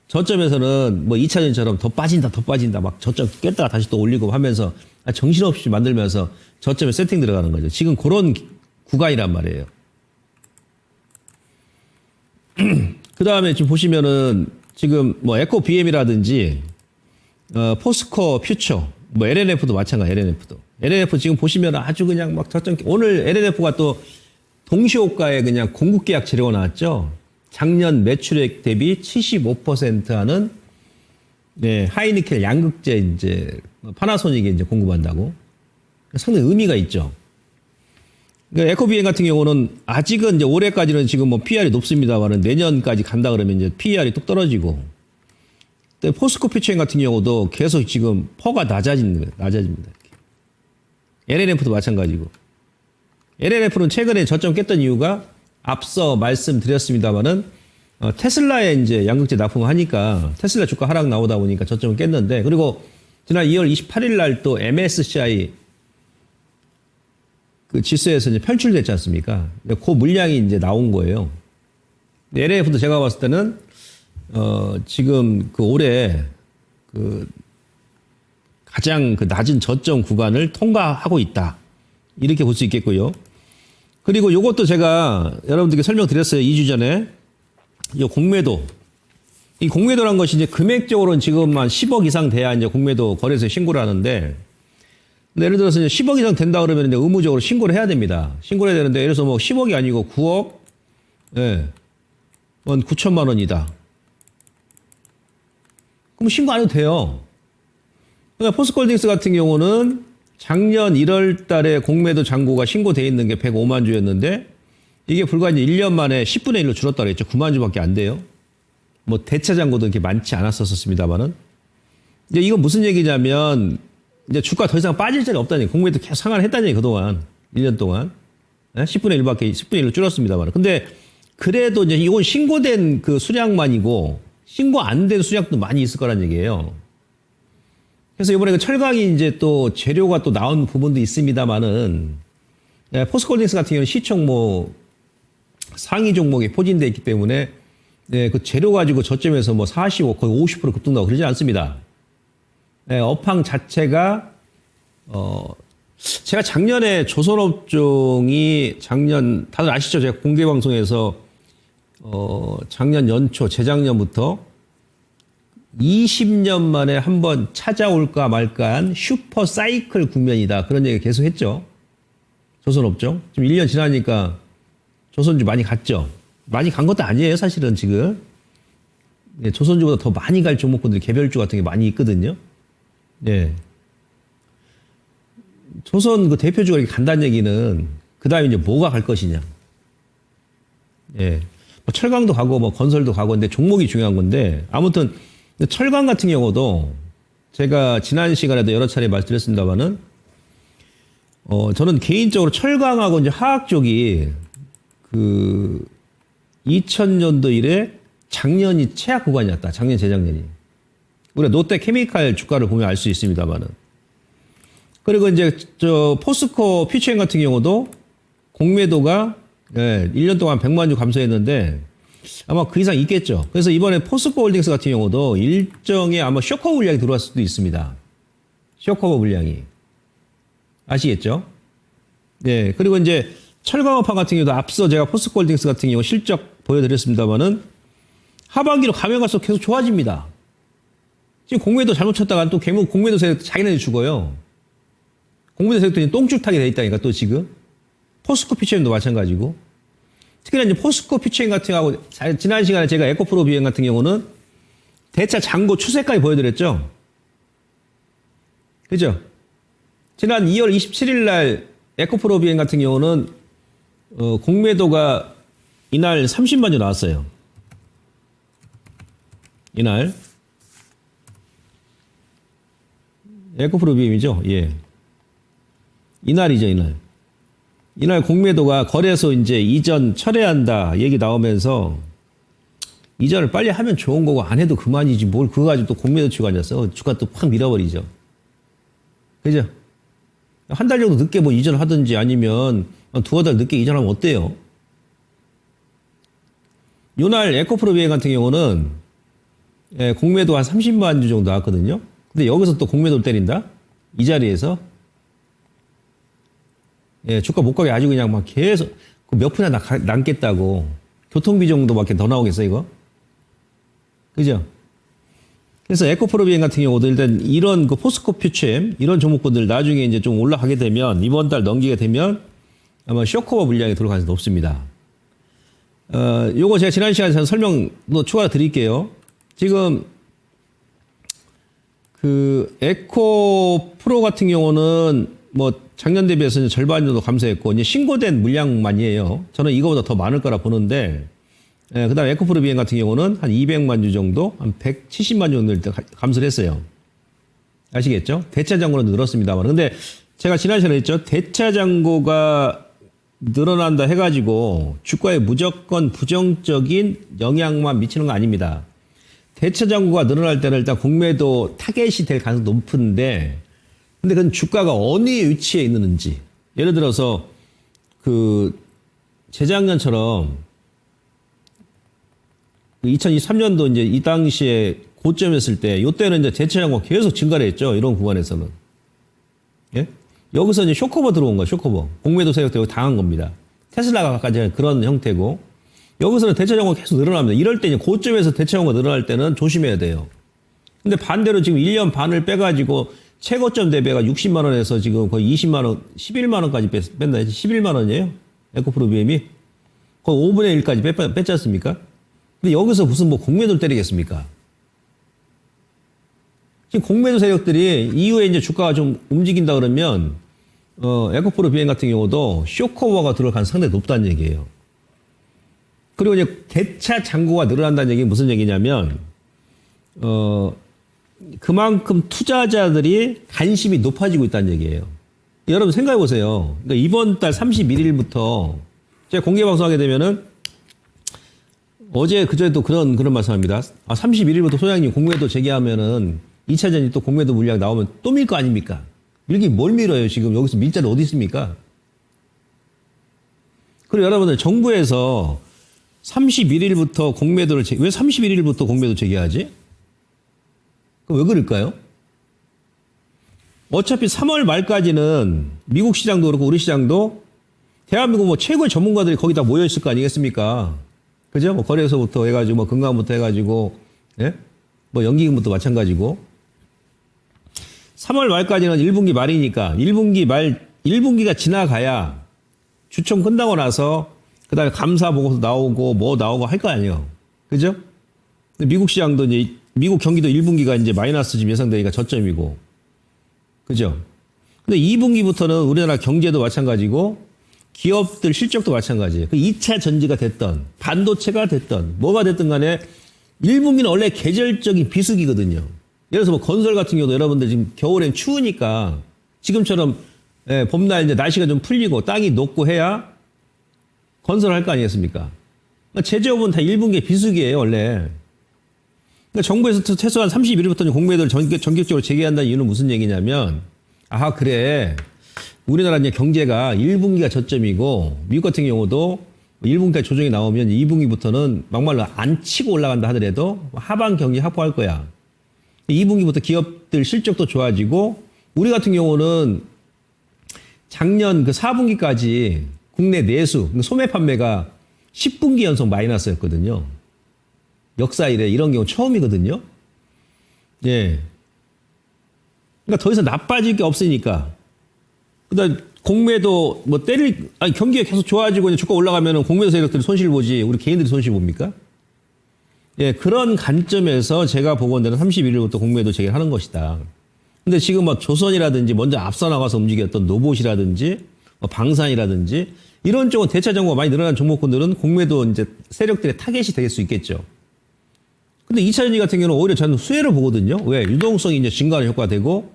저점에서는 뭐 2차전처럼 더 빠진다. 막 저점 깼다가 다시 또 올리고 하면서 정신없이 만들면서 저점에 세팅 들어가는 거죠. 지금 그런 구간이란 말이에요. 그 다음에 지금 보시면은 지금 뭐 에코 BM이라든지 포스코 퓨처, 뭐 LNF도 마찬가지, LNF 지금 보시면 아주 그냥 막 저점, 오늘 LNF가 또 동시호가에 그냥 공급 계약 재료가 나왔죠. 작년 매출액 대비 75% 하는 네, 하이니켈 양극재 이제 파나소닉에 이제 공급한다고. 상당히 의미가 있죠. 그러니까 에코비엔 같은 경우는 아직은 이제 올해까지는 지금 뭐 PR이 높습니다만은 내년까지 간다 그러면 이제 PR이 뚝 떨어지고. 근데 포스코 퓨처인 같은 경우도 계속 지금 퍼가 낮아집니다. LNF도 마찬가지고. LNF는 최근에 저점 깼던 이유가 앞서 말씀드렸습니다만은 테슬라에 이제 양극재 납품을 하니까 테슬라 주가 하락 나오다 보니까 저점을 깼는데, 그리고 지난 2월 28일 날 또 MSCI 그 지수에서 이제 편출됐지 않습니까? 그 물량이 이제 나온 거예요. LNF도 제가 봤을 때는 지금 그 올해 그 가장 그 낮은 저점 구간을 통과하고 있다. 이렇게 볼 수 있겠고요. 그리고 요것도 제가 여러분들께 설명드렸어요. 2주 전에. 이 공매도. 이 공매도란 것이 이제 금액적으로는 지금 한 10억 이상 돼야 이제 공매도 거래소에 신고를 하는데, 예를 들어서 이제 10억 이상 된다 그러면 이제 의무적으로 신고를 해야 됩니다. 신고를 해야 되는데, 예를 들어서 뭐 10억이 아니고 9억, 예, 9천만 원이다. 그럼 신고 안 해도 돼요. 그러니까 포스코홀딩스 같은 경우는 작년 1월 달에 공매도 잔고가 신고돼 있는 게 105만 주였는데, 이게 불과 이제 1년 만에 10분의 1로 줄었다 그랬죠. 9만 주밖에 안 돼요. 뭐 대차 잔고도 이렇게 많지 않았었습니다만은. 이제 이건 무슨 얘기냐면, 이제 주가 더 이상 빠질 자리 없다니. 공매도 계속 상한을 했다니, 그동안. 1년 동안. 10분의 1로 줄었습니다만. 근데 그래도 이제 이건 신고된 그 수량만이고, 신고 안 된 수량도 많이 있을 거란 얘기예요. 그래서 이번에 그 철강이 이제 또 재료가 또 나온 부분도 있습니다만은, 포스코홀딩스 같은 경우는 시총 뭐 상위 종목에 포진되어 있기 때문에, 그 재료 가지고 저점에서 뭐 45, 거의 50% 급등나고 그러지 않습니다. 업황 자체가, 제가 작년에 조선업종이 다들 아시죠? 제가 공개방송에서, 작년 연초, 재작년부터 20년 만에 한번 찾아올까 말까한 슈퍼 사이클 국면이다. 그런 얘기 계속 했죠. 조선업종. 지금 1년 지나니까 조선주 많이 갔죠. 많이 간 것도 아니에요, 사실은 지금. 조선주보다 더 많이 갈 종목군들이 개별주 같은 게 많이 있거든요. 네. 조선 그 대표주가 이렇게 간다는 얘기는 그 다음에 이제 뭐가 갈 것이냐. 예. 뭐 철강도 가고 뭐 건설도 가고 근데 종목이 중요한 건데 아무튼 근데 철강 같은 경우도 제가 지난 시간에도 여러 차례 말씀드렸습니다만은 저는 개인적으로 철강하고 이제 화학 쪽이 그 2000년도 이래 작년이 최악 구간이었다. 작년 재작년이. 우리가 롯데 케미칼 주가를 보면 알 수 있습니다만은. 그리고 이제 저 포스코 퓨처엠 같은 경우도 공매도가 1년 동안 100만 주 감소했는데 아마 그 이상 있겠죠. 그래서 이번에 포스코 홀딩스 같은 경우도 일정의 아마 쇼커버 물량이 들어왔을 수도 있습니다. 쇼커버 물량이. 아시겠죠? 네. 그리고 이제 철강업황 같은 경우도 앞서 제가 포스코 홀딩스 같은 경우 실적 보여드렸습니다만은 하반기로 가면 갈수록 계속 좋아집니다. 지금 공매도 잘못 쳤다가 또 공매도 세력 자기네들이 죽어요. 공매도 세력들이 똥줄 타게 돼 있다니까 또 지금. 포스코 퓨처엠도 마찬가지고. 특히나 이제 포스코 퓨처엠 같은 경우하고 지난 시간에 제가 에코프로 비행 같은 경우는 대차 잔고 추세까지 보여드렸죠. 그죠? 지난 2월 27일 날 에코프로 비행 같은 경우는 공매도가 이날 30만 주 나왔어요. 이날 에코프로 비행이죠. 예. 이날이죠, 이날. 이날 공매도가 거래소 이제 이전 철회한다 얘기 나오면서 이전을 빨리 하면 좋은 거고 안 해도 그만이지 뭘 그거 가지고 또 공매도 치고 앉았어. 주가 또 확 밀어버리죠. 그죠? 한 달 정도 늦게 뭐 이전을 하든지 아니면 두어 달 늦게 이전하면 어때요? 요날 에코프로 비행 같은 경우는 공매도 한 30만 주 정도 나왔거든요. 근데 여기서 또 공매도를 때린다? 이 자리에서? 주가 못 가게 아주 그냥 막 계속 몇 푼이나 남겠다고. 교통비 정도밖에 더 나오겠어, 이거? 그죠? 그래서 에코프로 비행 같은 경우도 일단 이런 그 포스코 퓨처엠, 이런 종목군들 나중에 이제 좀 올라가게 되면, 이번 달 넘기게 되면 아마 쇼커버 물량이 들어갈 가능성이 높습니다. 요거 제가 지난 시간에 설명도 추가로 드릴게요. 지금 그 에코 프로 같은 경우는 뭐 작년 대비해서 절반 정도 감소했고 이제 신고된 물량만이에요. 저는 이거보다 더 많을 거라 보는데 그다음 에코프로 비행 같은 경우는 한 200만 주 정도, 한 170만 주 정도 일단 감소를 했어요. 아시겠죠? 대차 잔고는 늘었습니다만. 근데 제가 지난 시간에 했죠. 대차 잔고가 늘어난다 해가지고 주가에 무조건 부정적인 영향만 미치는 거 아닙니다. 대차 잔고가 늘어날 때는 일단 공매도 타겟이 될 가능성이 높은데 근데 그건 주가가 어느 위치에 있는지. 예를 들어서 그 재작년처럼 2023년도 이제 이 당시에 고점이었을 때 이때는 이제 대차 잔고가 계속 증가를 했죠. 이런 구간에서는. 예? 여기서 이제 쇼커버 들어온 거야. 쇼커버. 공매도 세력되고 당한 겁니다. 테슬라가 가까지 그런 형태고 여기서는 대차 잔고가 계속 늘어납니다. 이럴 때 이제 고점에서 대차 잔고가 늘어날 때는 조심해야 돼요. 근데 반대로 지금 1년 반을 빼가지고 최고점 대비가 60만 원에서 지금 거의 20만 원, 11만 원까지 뺀다. 11만 원이에요. 에코프로 비엠이. 거의 5분의 1까지 뺐지 않습니까? 근데 여기서 무슨 뭐 공매도를 때리겠습니까? 지금 공매도 세력들이 이후에 이제 주가가 좀 움직인다 그러면, 에코프로 비행 같은 경우도 쇼커버가 들어갈 가능성이 상당히 높다는 얘기예요. 그리고 이제 대차 잔고가 늘어난다는 얘기는 무슨 얘기냐면, 그만큼 투자자들이 관심이 높아지고 있다는 얘기예요. 여러분 생각해 보세요. 그러니까 이번 달 31일부터 제가 공개 방송하게 되면은 어제 그저에도 그런 말씀합니다. 31일부터 소장님 공매도 제기하면은 2차전이 또 공매도 물량 나오면 또 밀 거 아닙니까? 밀긴 뭘 밀어요 지금 여기서 밀 자리 어디 있습니까? 그리고 여러분들 정부에서 31일부터 공매도를 왜 31일부터 공매도 제기하지? 왜 그럴까요? 어차피 3월 말까지는 미국 시장도 그렇고 우리 시장도 대한민국 뭐 최고의 전문가들이 거기다 모여 있을 거 아니겠습니까? 그죠? 뭐 거래소부터 해가지고 뭐 금감부터 해가지고 예? 뭐 연기금부터 마찬가지고 3월 말까지는 1분기 말이니까 1분기가 지나가야 주총 끝나고 나서 그다음에 감사 보고서 나오고 뭐 나오고 할 거 아니에요. 그죠? 미국 시장도 이제 미국 경기도 1분기가 이제 마이너스 지금 예상되니까 저점이고. 그죠? 근데 2분기부터는 우리나라 경제도 마찬가지고 기업들 실적도 마찬가지예요. 그 2차 전지가 됐던 반도체가 됐던 뭐가 됐든 간에 1분기는 원래 계절적인 비수기거든요. 예를 들어서 뭐 건설 같은 경우도 여러분들 지금 겨울엔 추우니까 지금처럼 봄날 이제 날씨가 좀 풀리고 땅이 녹고 해야 건설할 거 아니겠습니까? 그러니까 제조업은 다 1분기 비수기예요, 원래. 그러니까 정부에서 최소한 31일부터 공매도를 전격적으로 재개한다는 이유는 무슨 얘기냐면, 아, 그래. 우리나라 이제 경제가 1분기가 저점이고, 미국 같은 경우도 1분기까지 조정이 나오면 2분기부터는 막말로 안 치고 올라간다 하더라도 하반 경기 확보할 거야. 2분기부터 기업들 실적도 좋아지고, 우리 같은 경우는 작년 그 4분기까지 국내 내수, 소매 판매가 10분기 연속 마이너스였거든요. 역사 이래 이런 경우 처음이거든요. 예. 그러니까 더 이상 나빠질 게 없으니까. 그다음 공매도 뭐 경기가 계속 좋아지고 주가 올라가면은 공매도 세력들이 손실 보지 우리 개인들이 손실 봅니까? 예, 그런 관점에서 제가 보건대로 31일부터 공매도 재개하는 것이다. 근데 지금 뭐 조선이라든지 먼저 앞서 나가서 움직였던 노봇이라든지 뭐 방산이라든지 이런 쪽은 대차 정보가 많이 늘어난 종목군들은 공매도 이제 세력들의 타겟이 될 수 있겠죠. 근데 2차전지 같은 경우는 오히려 저는 수혜를 보거든요. 왜? 유동성이 이제 증가하는 효과가 되고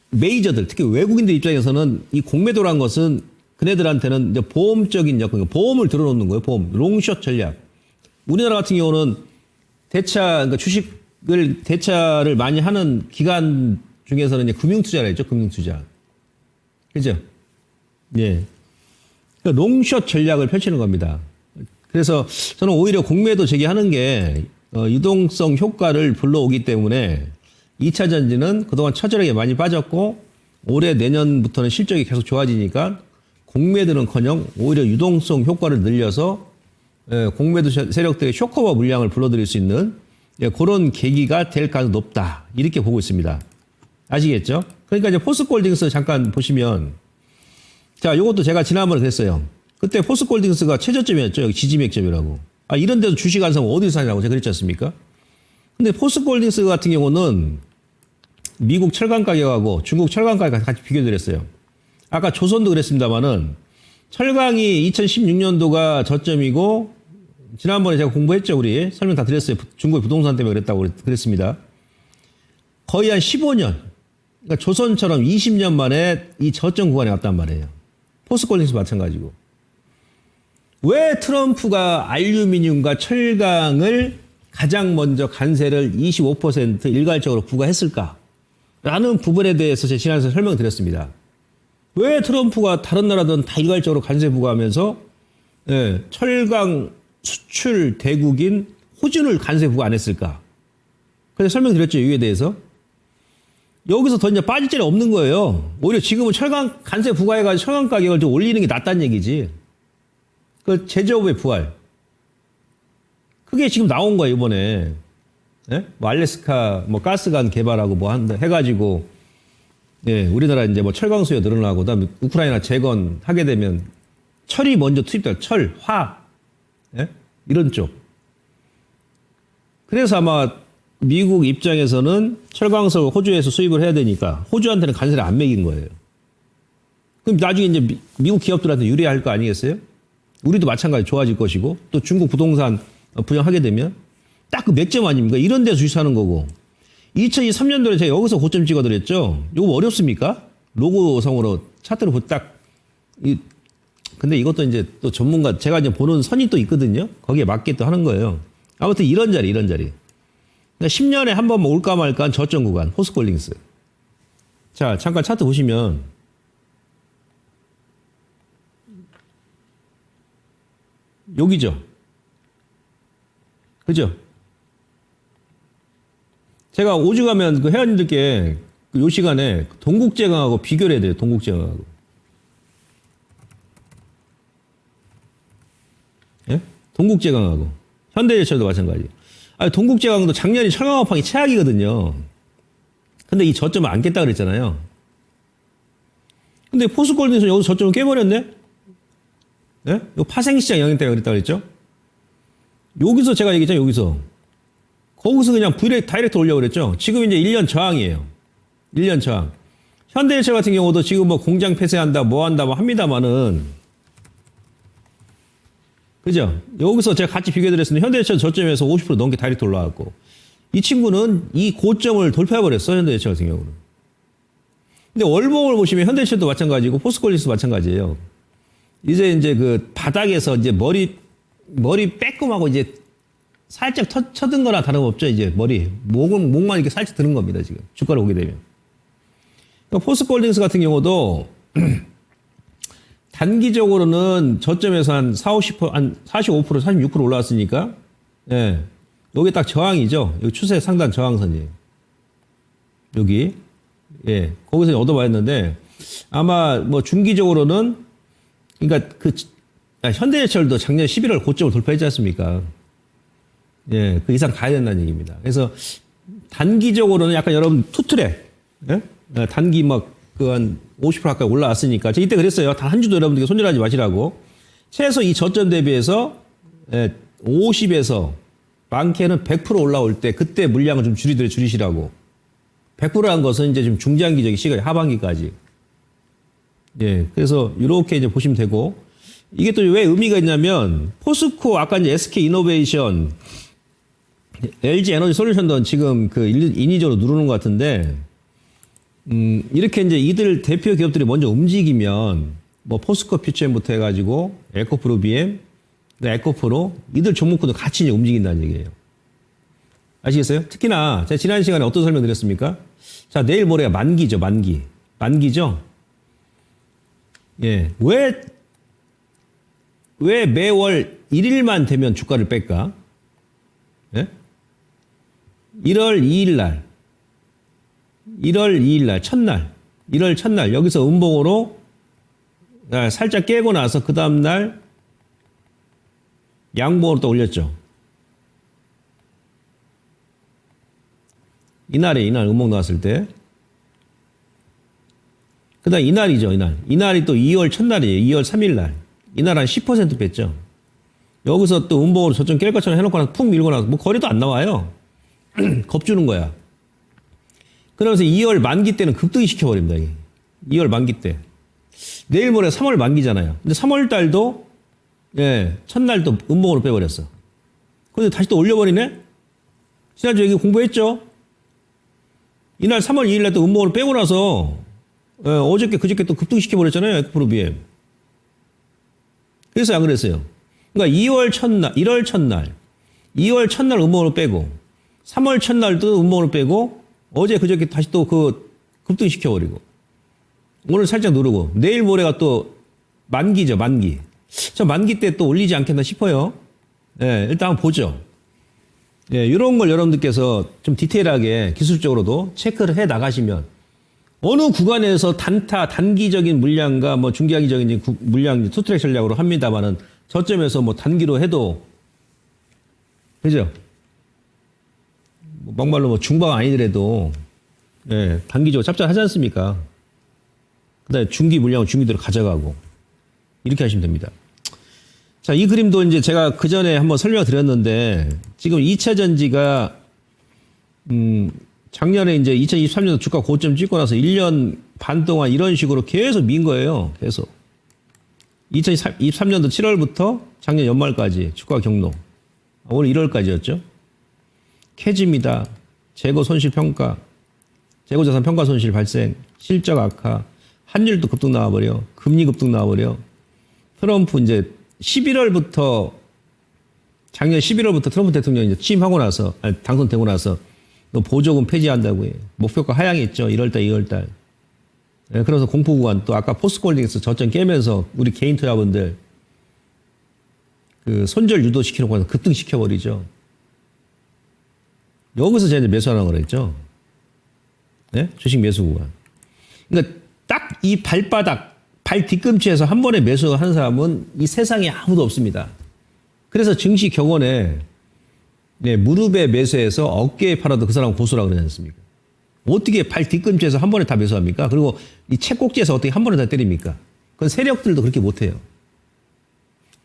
메이저들, 특히 외국인들 입장에서는 이 공매도란 것은 그네들한테는 이제 보험적인 역할, 보험을 들어놓는 거예요. 보험, 롱숏 전략. 우리나라 같은 경우는 그러니까 주식을 대차를 많이 하는 기관 중에서는 이제 금융투자라 했죠. 금융투자. 그죠? 예. 그러니까 롱숏 전략을 펼치는 겁니다. 그래서 저는 오히려 공매도 재개하는 게 유동성 효과를 불러오기 때문에 2차 전지는 그동안 처절하게 많이 빠졌고 올해 내년부터는 실적이 계속 좋아지니까 공매도는커녕 오히려 유동성 효과를 늘려서 공매도 세력들의 쇼커버 물량을 불러들일 수 있는 그런 계기가 될 가능성이 높다. 이렇게 보고 있습니다. 아시겠죠? 그러니까 이제 포스코홀딩스 잠깐 보시면 자, 요것도 제가 지난번에 그랬어요. 그때 포스코홀딩스가 최저점이었죠. 여기 지지맥점이라고. 아, 이런 데서 주식 안 사면 어디서 사냐고 제가 그랬지 않습니까? 근데 포스코홀딩스 같은 경우는 미국 철강 가격하고 중국 철강 가격 같이 비교를 했어요. 아까 조선도 그랬습니다만은 철강이 2016년도가 저점이고 지난번에 제가 공부했죠. 우리 설명 다 드렸어요. 중국의 부동산 때문에 그랬다고 그랬습니다. 거의 한 15년. 그러니까 조선처럼 20년 만에 이 저점 구간에 왔단 말이에요. 포스코홀딩스 마찬가지고. 왜 트럼프가 알루미늄과 철강을 가장 먼저 관세를 25% 일괄적으로 부과했을까? 라는 부분에 대해서 제 지난번에 설명드렸습니다. 왜 트럼프가 다른 나라들은 다 일괄적으로 관세 부과하면서 철강 수출 대국인 호주를 관세 부과 안 했을까? 그래서 설명드렸죠. 이유에 대해서. 여기서 더 이제 빠질 자리 없는 거예요. 오히려 지금은 철강 관세 부과해가지고 철강 가격을 좀 올리는 게 낫다는 얘기지. 그 제조업의 부활. 그게 지금 나온 거예요, 이번에. 예? 뭐 알래스카 뭐 가스관 개발하고 뭐 한다 해가지고 우리나라 이제 뭐 철강 수요 늘어나고 그다음에 우크라이나 재건하게 되면 철이 먼저 투입될 철, 화 이런 쪽. 그래서 아마 미국 입장에서는 철강석을 호주에서 수입을 해야 되니까 호주한테는 관세를 안 매긴 거예요. 그럼 나중에 이제 미국 기업들한테 유리할 거 아니겠어요? 우리도 마찬가지 좋아질 것이고 또 중국 부동산 부양하게 되면 딱 그 맥점 아닙니까? 이런 데서 주식하는 거고. 2023년도에 제가 여기서 고점 찍어드렸죠. 이거 어렵습니까? 로고성으로 차트로 딱. 근데 이것도 이제 또 전문가 제가 이제 보는 선이 또 있거든요. 거기에 맞게 또 하는 거예요. 아무튼 이런 자리. 그러니까 10년에 한 번 올까 말까 한 저점 구간 포스코홀딩스. 자, 잠깐 차트 보시면 여기죠. 그죠? 제가 오죽하면 그 회원님들께 요 시간에 동국제강하고 비교를 해야 돼요. 동국제강하고. 예? 동국제강하고. 현대제철도 마찬가지. 아니, 동국제강도 작년에 철강업황이 최악이거든요. 근데 이 저점을 안 깼다 그랬잖아요. 근데 포스코홀딩스는 여기서 저점을 깨버렸네? 예? 요 파생시장 영향 때문에 그랬다 그랬죠? 여기서 제가 얘기했잖아요, 여기서. 거기서 그냥 다이렉트 올려버렸죠. 지금 이제 1년 저항이에요. 1년 저항. 현대제철 같은 경우도 지금 뭐 공장 폐쇄한다, 뭐 한다, 뭐 합니다만은 그죠? 여기서 제가 같이 비교해드렸습니다. 현대해철 저점에서 50% 넘게 다이렉트 올라왔고, 이 친구는 이 고점을 돌파해버렸어, 현대해철 같은 경우는. 근데 월봉을 보시면 현대해철도 마찬가지고, 포스코홀딩스도 마찬가지예요. 이제 그 바닥에서 이제 머리 빼꼼하고 이제 살짝 쳐든 거나 다름없죠. 이제 목만 이렇게 살짝 드는 겁니다, 지금. 주가를 오게 되면. 그러니까 포스코홀딩스 같은 경우도 단기적으로는 저점에서 한 45%, 46% 올라왔으니까, 예. 여기 딱 저항이죠. 여기 추세 상단 저항선이에요. 여기. 예. 거기서 얻어봐야 했는데, 아마 뭐 중기적으로는, 그러니까 현대해철도 작년 11월 고점을 돌파했지 않습니까? 예. 그 이상 가야 된다는 얘기입니다. 그래서 단기적으로는 약간 여러분 투트랙, 예? 단기 한 50% 가까이 올라왔으니까. 제가 이때 그랬어요. 단 한 주도 여러분들께 손절하지 마시라고. 최소 이 저점 대비해서 50에서 많게는 100% 올라올 때 그때 물량을 좀 줄이시라고. 100%란 것은 이제 좀 중장기적인 시간이 하반기까지. 예. 그래서 이렇게 이제 보시면 되고. 이게 또 왜 의미가 있냐면 포스코 아까 이제 SK 이노베이션, LG 에너지 솔루션도 지금 그 인위적으로 누르는 것 같은데 이렇게 이제 이들 대표 기업들이 먼저 움직이면 뭐 포스코 퓨처엠부터 해가지고 에코프로 BM, 에코프로 이들 종목군도 같이 이제 움직인다는 얘기예요. 아시겠어요? 특히나 제가 지난 시간에 어떤 설명 드렸습니까? 자, 내일 모레가 만기죠, 만기. 만기죠? 예. 왜 매월 1일만 되면 주가를 뺄까? 예? 1월 2일 날. 1월 2일 날, 첫날. 1월 첫날, 여기서 음봉으로 살짝 깨고 나서 그 다음날 양봉으로 또 올렸죠. 이날 음봉 나왔을 때. 그 다음 이날이죠, 이날. 이날이 또 2월 첫날이에요. 2월 3일 날. 이날 한 10% 뺐죠. 여기서 또 음봉으로 저점 깰 것처럼 해놓고 나서 푹 밀고 나서 뭐 거리도 안 나와요. 겁주는 거야. 그러면서 2월 만기 때는 급등이 시켜버립니다. 2월 만기 때. 내일 모레 3월 만기잖아요. 근데 3월 달도, 예, 첫날 또 음봉으로 빼버렸어. 근데 다시 또 올려버리네? 지난주에 얘기 공부했죠? 이날 3월 2일 날 또 음봉으로 빼고 나서, 예, 어저께, 그저께 또 급등시켜버렸잖아요. 에코프로 BM. 그래서 안 그랬어요. 그러니까 1월 첫날, 2월 첫날 음봉으로 빼고, 3월 첫날도 음봉으로 빼고, 어제 그저께 다시 또 급등시켜버리고, 오늘 살짝 누르고, 내일 모레가 또 만기죠, 만기. 저 만기 때 또 올리지 않겠나 싶어요. 예, 일단 한번 보죠. 예, 이런 걸 여러분들께서 좀 디테일하게 기술적으로도 체크를 해 나가시면, 어느 구간에서 단기적인 물량과 뭐 중장기적인 물량, 투트랙 전략으로 합니다만은 저점에서 뭐 단기로 해도, 그죠? 막말로 뭐 중방 아니더라도, 예, 단기적으로 짭짤하지 않습니까? 그 다음에 중기 물량을 중기대로 가져가고, 이렇게 하시면 됩니다. 자, 이 그림도 이제 제가 그 전에 한번 설명을 드렸는데, 지금 2차 전지가, 작년에 이제 2023년도 주가 고점 찍고 나서 1년 반 동안 이런 식으로 계속 민 거예요. 계속. 2023년도 7월부터 작년 연말까지 주가 경로. 오늘 1월까지였죠. 캐지입니다. 재고 손실 평가, 재고 자산 평가 손실 발생, 실적 악화, 환율도 급등 나와버려, 금리 급등 나와버려. 트럼프 이제 11월부터, 작년 11월부터 트럼프 대통령이 이제 취임하고 나서, 당선되고 나서 너 보조금 폐지한다고 해. 목표가 하향했죠. 1월달, 2월달. 예, 그래서 공포 구간 또 아까 포스코홀딩스 저점 깨면서 우리 개인 투자분들 그 손절 유도시키는 거는 급등시켜버리죠. 여기서 제가 매수하라고 그랬죠. 네? 주식 매수 구간. 그러니까 딱 이 발바닥, 발 뒤꿈치에서 한 번에 매수하는 사람은 이 세상에 아무도 없습니다. 그래서 증시 격언에 네, 무릎에 매수해서 어깨에 팔아도 그 사람은 고수라고 그러지 않습니까? 어떻게 발 뒤꿈치에서 한 번에 다 매수합니까? 그리고 이 채꼭지에서 어떻게 한 번에 다 때립니까? 그건 세력들도 그렇게 못해요.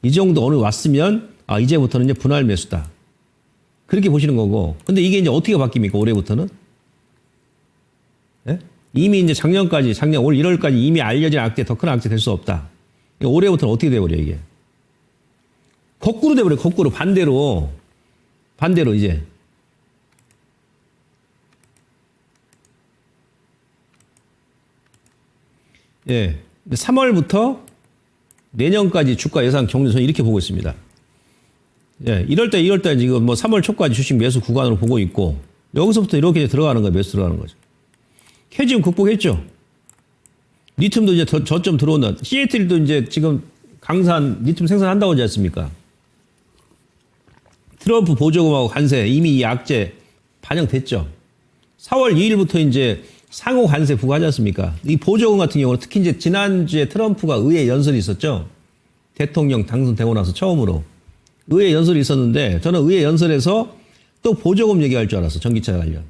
이 정도 어느 왔으면 아 이제부터는 이제 분할 매수다. 그렇게 보시는 거고. 근데 이게 이제 어떻게 바뀝니까? 올해부터는? 네? 이미 이제 작년 올 1월까지 이미 알려진 악재, 더 큰 악재 될 수 없다. 올해부터는 어떻게 돼버려, 이게? 거꾸로 돼버려. 거꾸로 반대로 이제. 예. 3월부터 내년까지 주가 예상 경로 저는 이렇게 보고 있습니다. 예. 2월달 지금 뭐 3월 초까지 주식 매수 구간으로 보고 있고, 여기서부터 이렇게 들어가는 거예요. 매수 들어가는 거죠. 캐지um 극복했죠. 리튬도 이제 저점 들어온다. 시애틀도 이제 지금 강산 리튬 생산한다고 하지 않습니까? 트럼프 보조금하고 관세 이미 이 악재 반영됐죠. 4월 2일부터 이제 상호 관세 부과하지 않습니까? 이 보조금 같은 경우는 특히 이제 지난주에 트럼프가 의회 연설이 있었죠. 대통령 당선되고 나서 처음으로 의회 연설이 있었는데, 저는 의회 연설에서 또 보조금 얘기할 줄 알았어. 전기차 관련.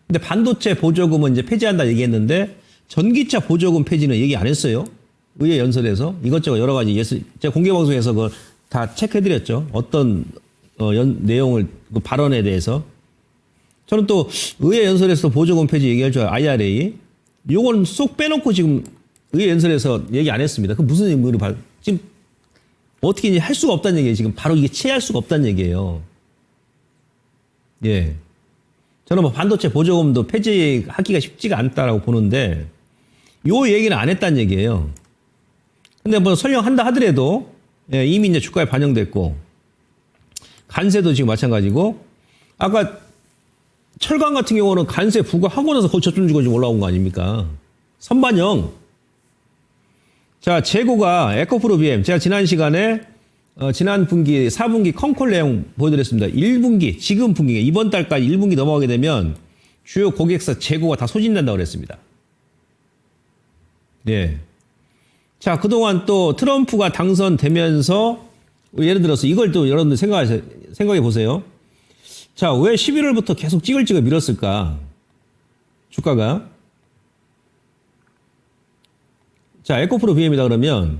근데 반도체 보조금은 이제 폐지한다 얘기했는데, 전기차 보조금 폐지는 얘기 안 했어요. 의회 연설에서 이것저것 여러 가지 제가 공개 방송에서 그걸 다 체크해드렸죠. 어떤 내용을 그 발언에 대해서. 저는 또 의회 연설에서 보조금 폐지 얘기할 줄 알아요. IRA. 요건 쏙 빼놓고 지금 의회 연설에서 얘기 안 했습니다. 그 무슨 의미로 지금 어떻게 이제 할 수가 없다는 얘기예요. 지금 바로 이게 취할 수가 없다는 얘기예요. 예. 저는 뭐 반도체 보조금도 폐지하기가 쉽지가 않다라고 보는데, 요 얘기는 안 했다는 얘기예요. 근데 뭐 설령 한다 하더라도, 예, 이미 이제 주가에 반영됐고, 관세도 지금 마찬가지고, 아까 철강 같은 경우는 관세 부과하고 나서 거의 저점 주고 지금 올라온 거 아닙니까? 선반영. 자, 재고가 에코프로 BM. 제가 지난 시간에, 지난 분기, 4분기 컨콜 내용 보여드렸습니다. 1분기, 지금 분기, 이번 달까지 1분기 넘어가게 되면 주요 고객사 재고가 다 소진된다고 그랬습니다. 네. 자, 그동안 또 트럼프가 당선되면서 예를 들어서 이걸 또 여러분들 생각해 보세요. 자, 왜 11월부터 계속 찌글찌글 밀었을까? 주가가. 자, 에코프로 BM이다 그러면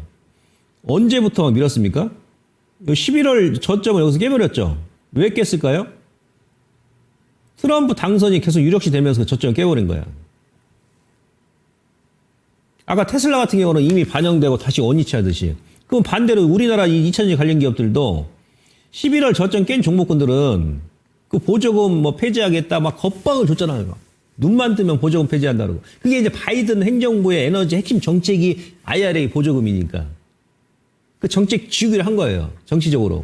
언제부터 밀었습니까? 11월 저점을 여기서 깨버렸죠. 왜 깼을까요? 트럼프 당선이 계속 유력시 되면서 저점을 깨버린 거야. 아까 테슬라 같은 경우는 이미 반영되고 다시 원위치 하듯이. 그럼 반대로 우리나라 이 2차전지 관련 기업들도 11월 저점 깬 종목군들은 그 보조금 뭐 폐지하겠다 막 겁박을 줬잖아요. 눈만 뜨면 보조금 폐지한다 그러고. 그게 이제 바이든 행정부의 에너지 핵심 정책이 IRA 보조금이니까. 그 정책 지우기를 한 거예요. 정치적으로.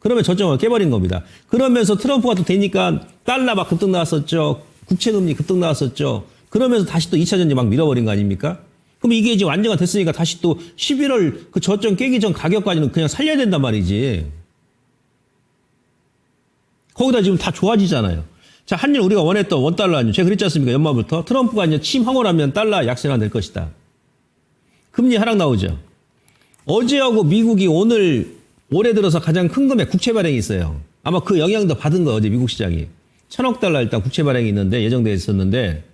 그러면 저점을 깨버린 겁니다. 그러면서 트럼프가 또 되니까 달러 막 급등 나왔었죠. 국채금리 급등 나왔었죠. 그러면서 다시 또 2차전지 막 밀어버린 거 아닙니까? 그럼 이게 이제 완전가 됐으니까 다시 또 11월 그 저점 깨기 전 가격까지는 그냥 살려야 된단 말이지. 거기다 지금 다 좋아지잖아요. 자, 한일 우리가 원했던 원달러 아니요. 제가 그랬지 않습니까? 연말부터. 트럼프가 이제 침하고 나면 달러 약세가 될 것이다. 금리 하락 나오죠. 어제하고 미국이 오늘 올해 들어서 가장 큰 금액 국채 발행이 있어요. 아마 그 영향도 받은 거예요. 어제 미국 시장이. 1,000억 달러 일단 국채 발행이 있는데 예정되어 있었는데,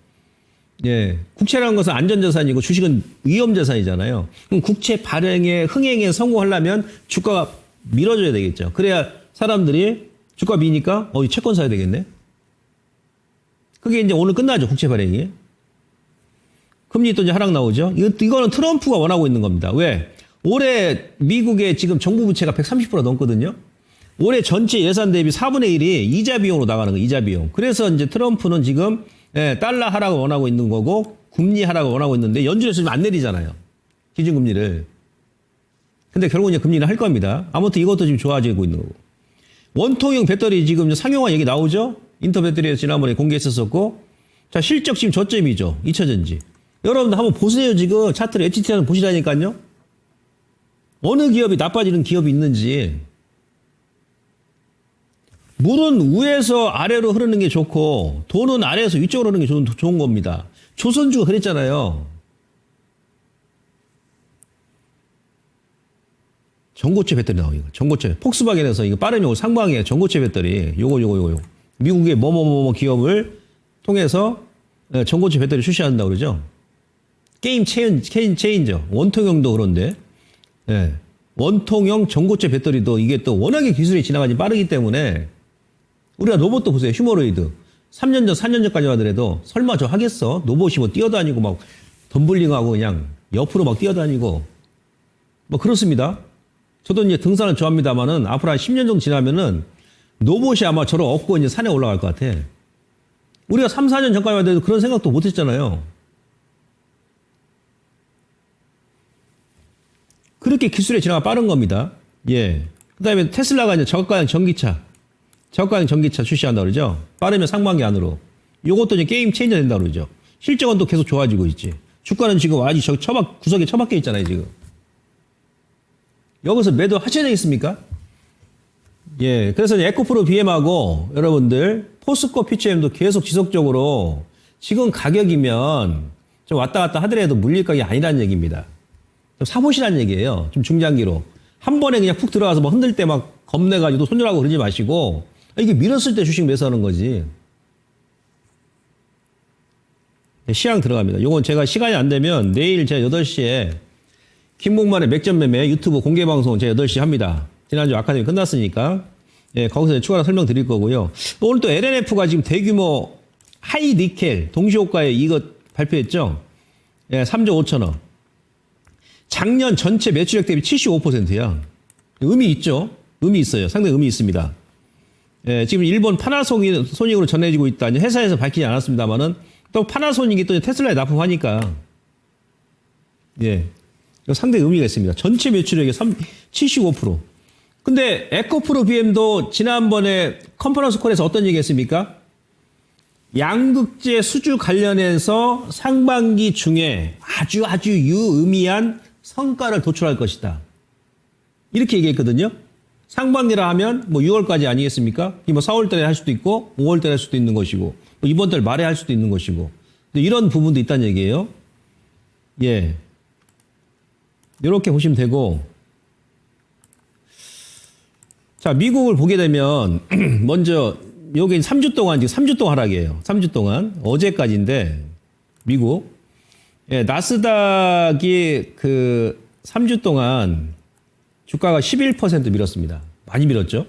예, 국채라는 것은 안전자산이고 주식은 위험자산이잖아요. 그럼 국채 발행에 흥행에 성공하려면 주가가 밀어줘야 되겠죠. 그래야 사람들이 주가 미니까 이 채권 사야 되겠네. 그게 이제 오늘 끝나죠. 국채 발행이. 금리 또 이제 하락 나오죠. 이거는 트럼프가 원하고 있는 겁니다. 왜? 올해 미국의 지금 정부 부채가 130% 넘거든요. 올해 전체 예산 대비 4분의 1이 이자 비용으로 나가는 거예요. 이자 비용. 그래서 이제 트럼프는 지금 달러 하락을 원하고 있는 거고 금리 하락을 원하고 있는데 연준에서 지금 안 내리잖아요. 기준금리를. 근데 결국 이제 금리는 할 겁니다. 아무튼 이것도 지금 좋아지고 있는 거고. 원통형 배터리 지금 상용화 얘기 나오죠? 인터 배터리에서 지난번에 공개했었고. 자, 실적 지금 저점이죠. 2차전지. 여러분들 한번 보세요. 지금 차트를 HT 한번 보시라니까요. 어느 기업이 나빠지는 기업이 있는지. 물은 위에서 아래로 흐르는 게 좋고 돈은 아래에서 위쪽으로 흐르는 게 좋은 겁니다. 조선주가 그랬잖아요. 전고체 배터리 나오니까. 전고체. 폭스바겐에서 이거 빠른 용어 상방에 전고체 배터리. 요거. 미국의 뭐뭐뭐 기업을 통해서 전고체 배터리 출시한다고 그러죠. 게임 체인저. 원통형도 그런데. 예. 원통형 전고체 배터리도 이게 또 워낙에 기술이 지나가지 빠르기 때문에 우리가 로봇도 보세요. 휴머로이드. 3년 전, 4년 전까지만 하더라도 설마 저 하겠어? 로봇이 뭐 뛰어다니고 막 덤블링하고 그냥 옆으로 막 뛰어다니고 뭐 그렇습니다. 저도 이제 등산을 좋아합니다만은 앞으로 한 10년 정도 지나면은 로봇이 아마 저를 업고 이제 산에 올라갈 것 같아. 우리가 3, 4년 전까지만 해도 그런 생각도 못 했잖아요. 그렇게 기술의 진화가 빠른 겁니다. 예. 그 다음에 테슬라가 이제 저가형 전기차 출시한다고 그러죠. 빠르면 상반기 안으로. 요것도 이제 게임 체인저 된다고 그러죠. 실적은 또 계속 좋아지고 있지. 주가는 지금 아직 저 구석에 처박혀 있잖아요, 지금. 여기서 매도 하셔야 되겠습니까? 예. 그래서 에코프로 BM하고 여러분들 포스코 PCM도 계속 지속적으로 지금 가격이면 좀 왔다 갔다 하더라도 물릴 가격이 아니라는 얘기입니다. 좀 사보시라는 얘기예요. 좀 중장기로. 한 번에 그냥 푹 들어가서 뭐 흔들 때 막 겁내가지고 손절하고 그러지 마시고 이게 밀었을 때 주식 매수하는 거지. 시향 들어갑니다. 요건 제가 시간이 안 되면 내일 제가 8시에 김봉만의 맥점 매매 유튜브 공개 방송 제가 8시 합니다. 지난주 아카데미 끝났으니까. 예, 거기서 추가로 설명드릴 거고요. 오늘 또 LNF가 지금 대규모 하이 니켈 동시호가에 이거 발표했죠. 예, 3조 5천억. 작년 전체 매출액 대비 75%야. 의미 있죠? 의미 있어요. 상당히 의미 있습니다. 예, 지금 일본 파나소닉으로 전해지고 있다. 회사에서 밝히지 않았습니다만은 또 파나소닉이 또 테슬라에 납품하니까. 예. 상당히 의미가 있습니다. 전체 매출액의 75%. 근데 에코프로 BM도 지난번에 컨퍼런스 콜에서 어떤 얘기 했습니까? 양극재 수주 관련해서 상반기 중에 아주 유의미한 성과를 도출할 것이다. 이렇게 얘기했거든요. 상반기라 하면 뭐 6월까지 아니겠습니까? 뭐 4월 달에 할 수도 있고 5월 달에 할 수도 있는 것이고 뭐 이번 달 말에 할 수도 있는 것이고 이런 부분도 있다는 얘기예요. 예. 이렇게 보시면 되고 자, 미국을 보게 되면 먼저 여기 3주 동안 지금 3주 동안 하락이에요. 3주 동안 어제까지인데 미국 예, 나스닥이 그 3주 동안 주가가 11% 밀었습니다. 많이 밀었죠.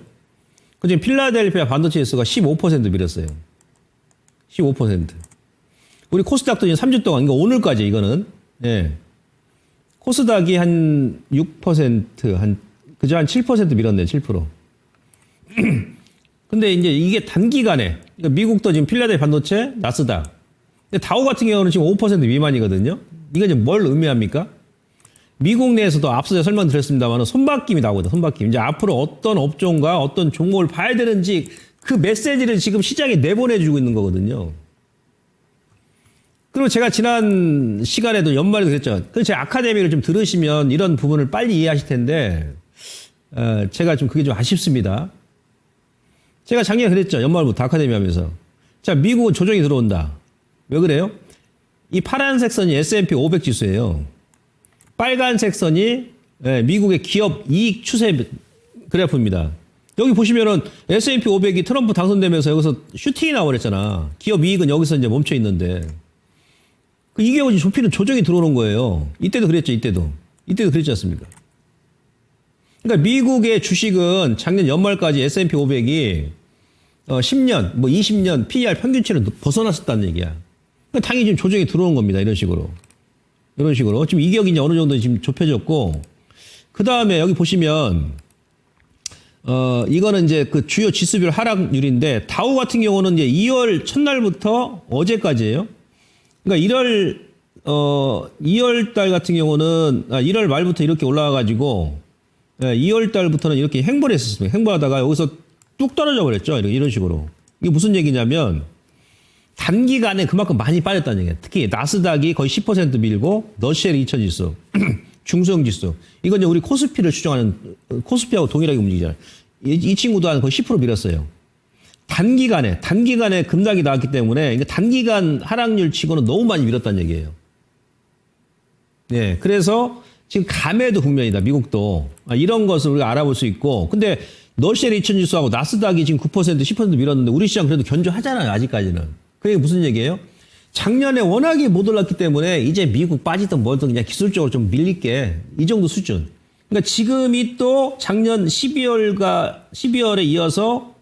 그중에 필라델피아 반도체 지수가 15% 밀었어요. 15%. 우리 코스닥도 이제 3주 동안, 그러니까 오늘까지 이거는, 예. 코스닥이 한 6%, 그저 한 7% 밀었네요, 7%. 근데 이제 이게 단기간에, 그러니까 미국도 지금 필라델피아 반도체, 나스닥. 근데 다우 같은 경우는 지금 5% 미만이거든요. 이게 이제 뭘 의미합니까? 미국 내에서도 앞서 제가 설명드렸습니다만 손바뀜이 나오거든요. 손바뀜. 이제 앞으로 어떤 업종과 어떤 종목을 봐야 되는지 그 메시지를 지금 시장에 내보내주고 있는 거거든요. 그리고 제가 지난 시간에도 연말에도 그랬죠. 그래서 제 아카데미를 좀 들으시면 이런 부분을 빨리 이해하실 텐데 제가 좀 그게 좀 아쉽습니다. 제가 작년에 그랬죠. 연말부터 아카데미 하면서. 자, 미국은 조정이 들어온다. 왜 그래요? 이 파란색 선이 S&P 500 지수예요. 빨간색 선이 미국의 기업 이익 추세 그래프입니다. 여기 보시면은 S&P 500이 트럼프 당선되면서 여기서 슈팅이 나와버렸잖아. 기업 이익은 여기서 이제 멈춰 있는데. 이게 좁히는 조정이 들어오는 거예요. 이때도 그랬죠, 이때도. 이때도 그랬지 않습니까? 그러니까 미국의 주식은 작년 연말까지 S&P 500이 10년, 뭐 20년 PER 평균치를 벗어났었다는 얘기야. 그러니까 당연히 지금 조정이 들어오는 겁니다. 이런 식으로. 이런 식으로. 지금 이격이 이제 어느 정도 지금 좁혀졌고, 그 다음에 여기 보시면, 이거는 이제 그 주요 지수별 하락률인데, 다우 같은 경우는 이제 2월 첫날부터 어제까지예요. 그러니까 2월 달 같은 경우는, 1월 말부터 이렇게 올라와가지고, 2월 달부터는 이렇게 행보를 했었습니다. 행보하다가 여기서 뚝 떨어져 버렸죠. 이런 식으로. 이게 무슨 얘기냐면, 단기간에 그만큼 많이 빠졌다는 얘기예요. 특히 나스닥이 거의 10% 밀고 너시엘 2000 지수, 중소형 지수. 이건 이제 우리 코스피를 추정하는 코스피하고 동일하게 움직이잖아요. 이 친구도 한 거의 10% 밀었어요. 단기간에 급락이 나왔기 때문에 단기간 하락률 치고는 너무 많이 밀었다는 얘기예요. 네, 그래서 지금 감에도 국면이다. 미국도 이런 것을 우리가 알아볼 수 있고, 근데 너시엘 2000 지수하고 나스닥이 지금 9% 10% 밀었는데 우리 시장 그래도 견조하잖아요. 아직까지는. 그게 무슨 얘기예요? 작년에 워낙에 못 올랐기 때문에 이제 미국 빠지든 뭐든 그냥 기술적으로 좀 밀릴게. 이 정도 수준. 그러니까 지금이 또 작년 12월에 이어서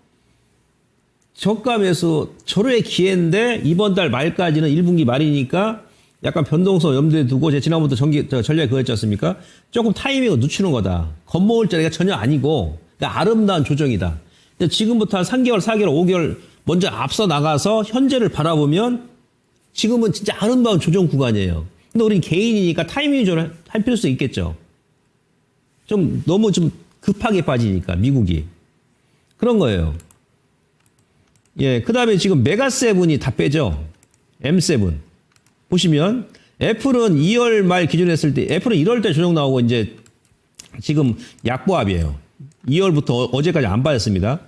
저가 매수 절호의 기회인데 이번 달 말까지는 1분기 말이니까 약간 변동성 염두에 두고 제가 지난번부터 전략 그거였지 않습니까? 조금 타이밍을 늦추는 거다. 겁먹을 자리가 전혀 아니고 그러니까 아름다운 조정이다. 지금부터 한 3개월, 4개월, 5개월 먼저 앞서 나가서 현재를 바라보면 지금은 진짜 아름다운 조정 구간이에요. 근데 우린 개인이니까 타이밍 조절을 할 필요성이 있겠죠. 좀 너무 좀 급하게 빠지니까 미국이. 그런 거예요. 예, 그 다음에 지금 메가7이 다 빼죠. M7. 보시면 애플은 2월 말 기준으로 했을 때 애플은 1월 때 조정 나오고 이제 지금 약보합이에요. 2월부터 어제까지 안 빠졌습니다.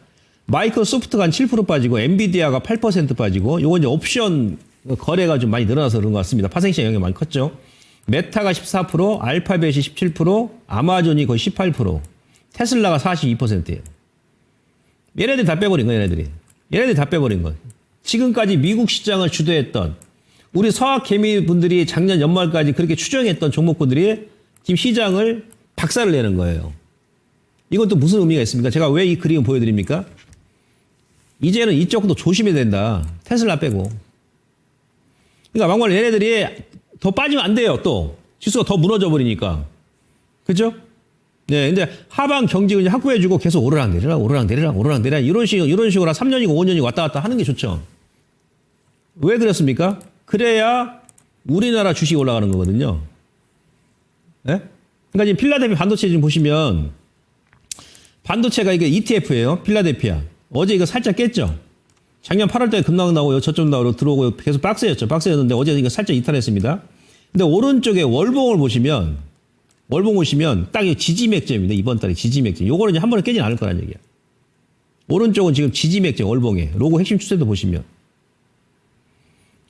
마이크로소프트가 한 7% 빠지고 엔비디아가 8% 빠지고 요건 이제 옵션 거래가 좀 많이 늘어나서 그런 것 같습니다. 파생시장 영향이 많이 컸죠. 메타가 14%, 알파벳이 17%, 아마존이 거의 18%, 테슬라가 42%예요. 얘네들이 다 빼버린 거예요, 얘네들이 다 빼버린 거예요. 지금까지 미국 시장을 주도했던 우리 서학 개미 분들이 작년 연말까지 그렇게 추정했던 종목군들이 지금 시장을 박살을 내는 거예요. 이건 또 무슨 의미가 있습니까? 제가 왜 이 그림을 보여드립니까? 이제는 이쪽도 조심해야 된다. 테슬라 빼고. 그러니까 막말 얘네들이 더 빠지면 안 돼요, 또. 지수가 더 무너져 버리니까. 그죠? 네, 근데 하방 경직을 확보해주고 계속 오르락 내리락 이런 식으로 한 3년이고 5년이고 왔다 갔다 하는 게 좋죠. 왜 그렇습니까? 그래야 우리나라 주식이 올라가는 거거든요. 네? 그러니까 지금 필라델피아 반도체 지금 보시면 반도체가 이게 ETF예요. 필라델피아. 어제 이거 살짝 깼죠. 작년 8월달에 급락 나오고 저점 나오고 들어오고 계속 박스였죠. 박스였는데 어제 이거 살짝 이탈했습니다. 근데 오른쪽에 월봉을 보시면 딱 이 지지맥점입니다. 이번 달에 지지맥점. 요거는 이제 한 번에 깨진 않을 거란 얘기야. 오른쪽은 지금 지지맥점 월봉에 로고 핵심 추세도 보시면.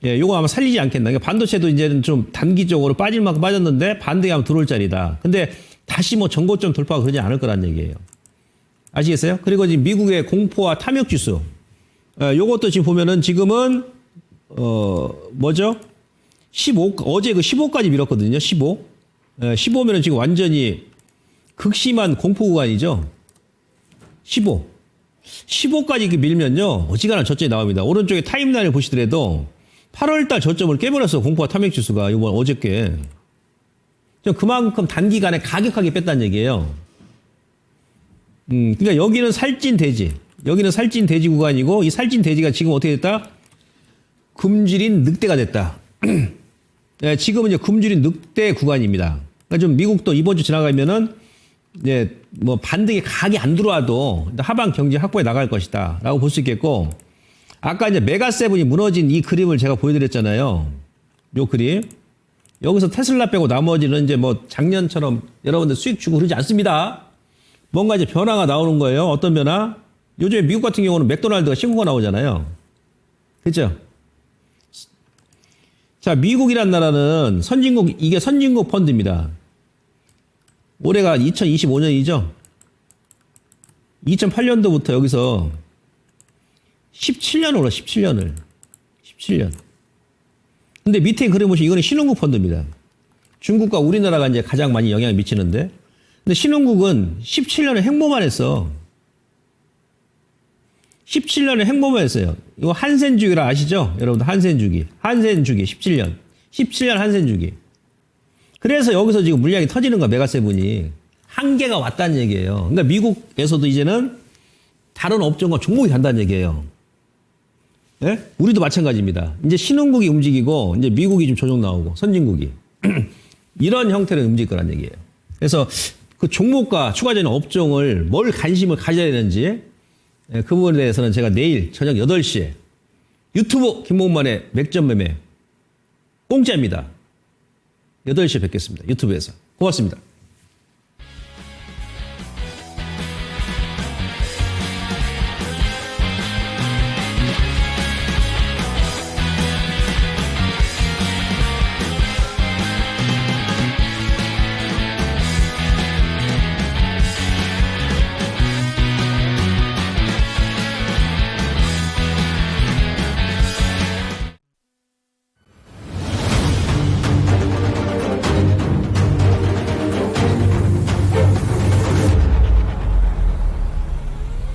예, 요거 아마 살리지 않겠나. 그러니까 반도체도 이제는 좀 단기적으로 빠질 만큼 빠졌는데 반등하면 들어올 자리다. 근데 다시 뭐 전고점 돌파가 그러지 않을 거란 얘기예요. 아시겠어요? 그리고 지금 미국의 공포와 탐욕 지수. 요것도 지금 보면은 지금은 뭐죠? 15 어제 그 15까지 밀었거든요. 15. 15면은 지금 완전히 극심한 공포 구간이죠. 15까지 밀면요. 어지간한 저점이 나옵니다. 오른쪽에 타임라인을 보시더라도 8월달 저점을 깨버렸어. 공포와 탐욕 지수가 이번 어저께. 그만큼 단기간에 가격하게 뺐다는 얘기예요. 그러니까 여기는 살찐 돼지. 여기는 살찐 돼지 구간이고 이 살찐 돼지가 지금 어떻게 됐다? 굶주린 늑대가 됐다. 네, 지금은 이제 굶주린 늑대 구간입니다. 그러니까 좀 미국도 이번 주 지나가면은 이제 뭐 반등에 각이 안 들어와도 하방 경제 확보해 나갈 것이다라고 볼 수 있겠고 아까 이제 메가7이 무너진 이 그림을 제가 보여드렸잖아요. 요 그림. 여기서 테슬라 빼고 나머지는 이제 뭐 작년처럼 여러분들 수익 주고 그러지 않습니다. 뭔가 이제 변화가 나오는 거예요. 어떤 변화? 요즘에 미국 같은 경우는 맥도날드가 신고가 나오잖아요. 그렇죠? 자, 미국이란 나라는 이게 선진국 펀드입니다. 올해가 2025년이죠. 2008년도부터 여기서 17년을 올라, 17년. 근데 밑에 그림 보시면 이거는 신흥국 펀드입니다. 중국과 우리나라가 이제 가장 많이 영향을 미치는데, 근데 신흥국은 17년에 행보만 했어. 17년에 행보만 했어요. 이거 한센주기라 아시죠? 여러분들 한센주기 17년. 17년 한센주기. 그래서 여기서 지금 물량이 터지는 거야, 메가7이. 한계가 왔다는 얘기예요. 그러니까 미국에서도 이제는 다른 업종과 종목이 간다는 얘기예요. 예? 우리도 마찬가지입니다. 이제 신흥국이 움직이고, 이제 미국이 좀 조정 나오고, 선진국이. 이런 형태로 움직일 거란 얘기예요. 그래서 그 종목과 추가적인 업종을 뭘 관심을 가져야 되는지, 그 부분에 대해서는 제가 내일 저녁 8시에 유튜브 김목만의 맥점 매매 공짜입니다. 8시에 뵙겠습니다. 유튜브에서. 고맙습니다.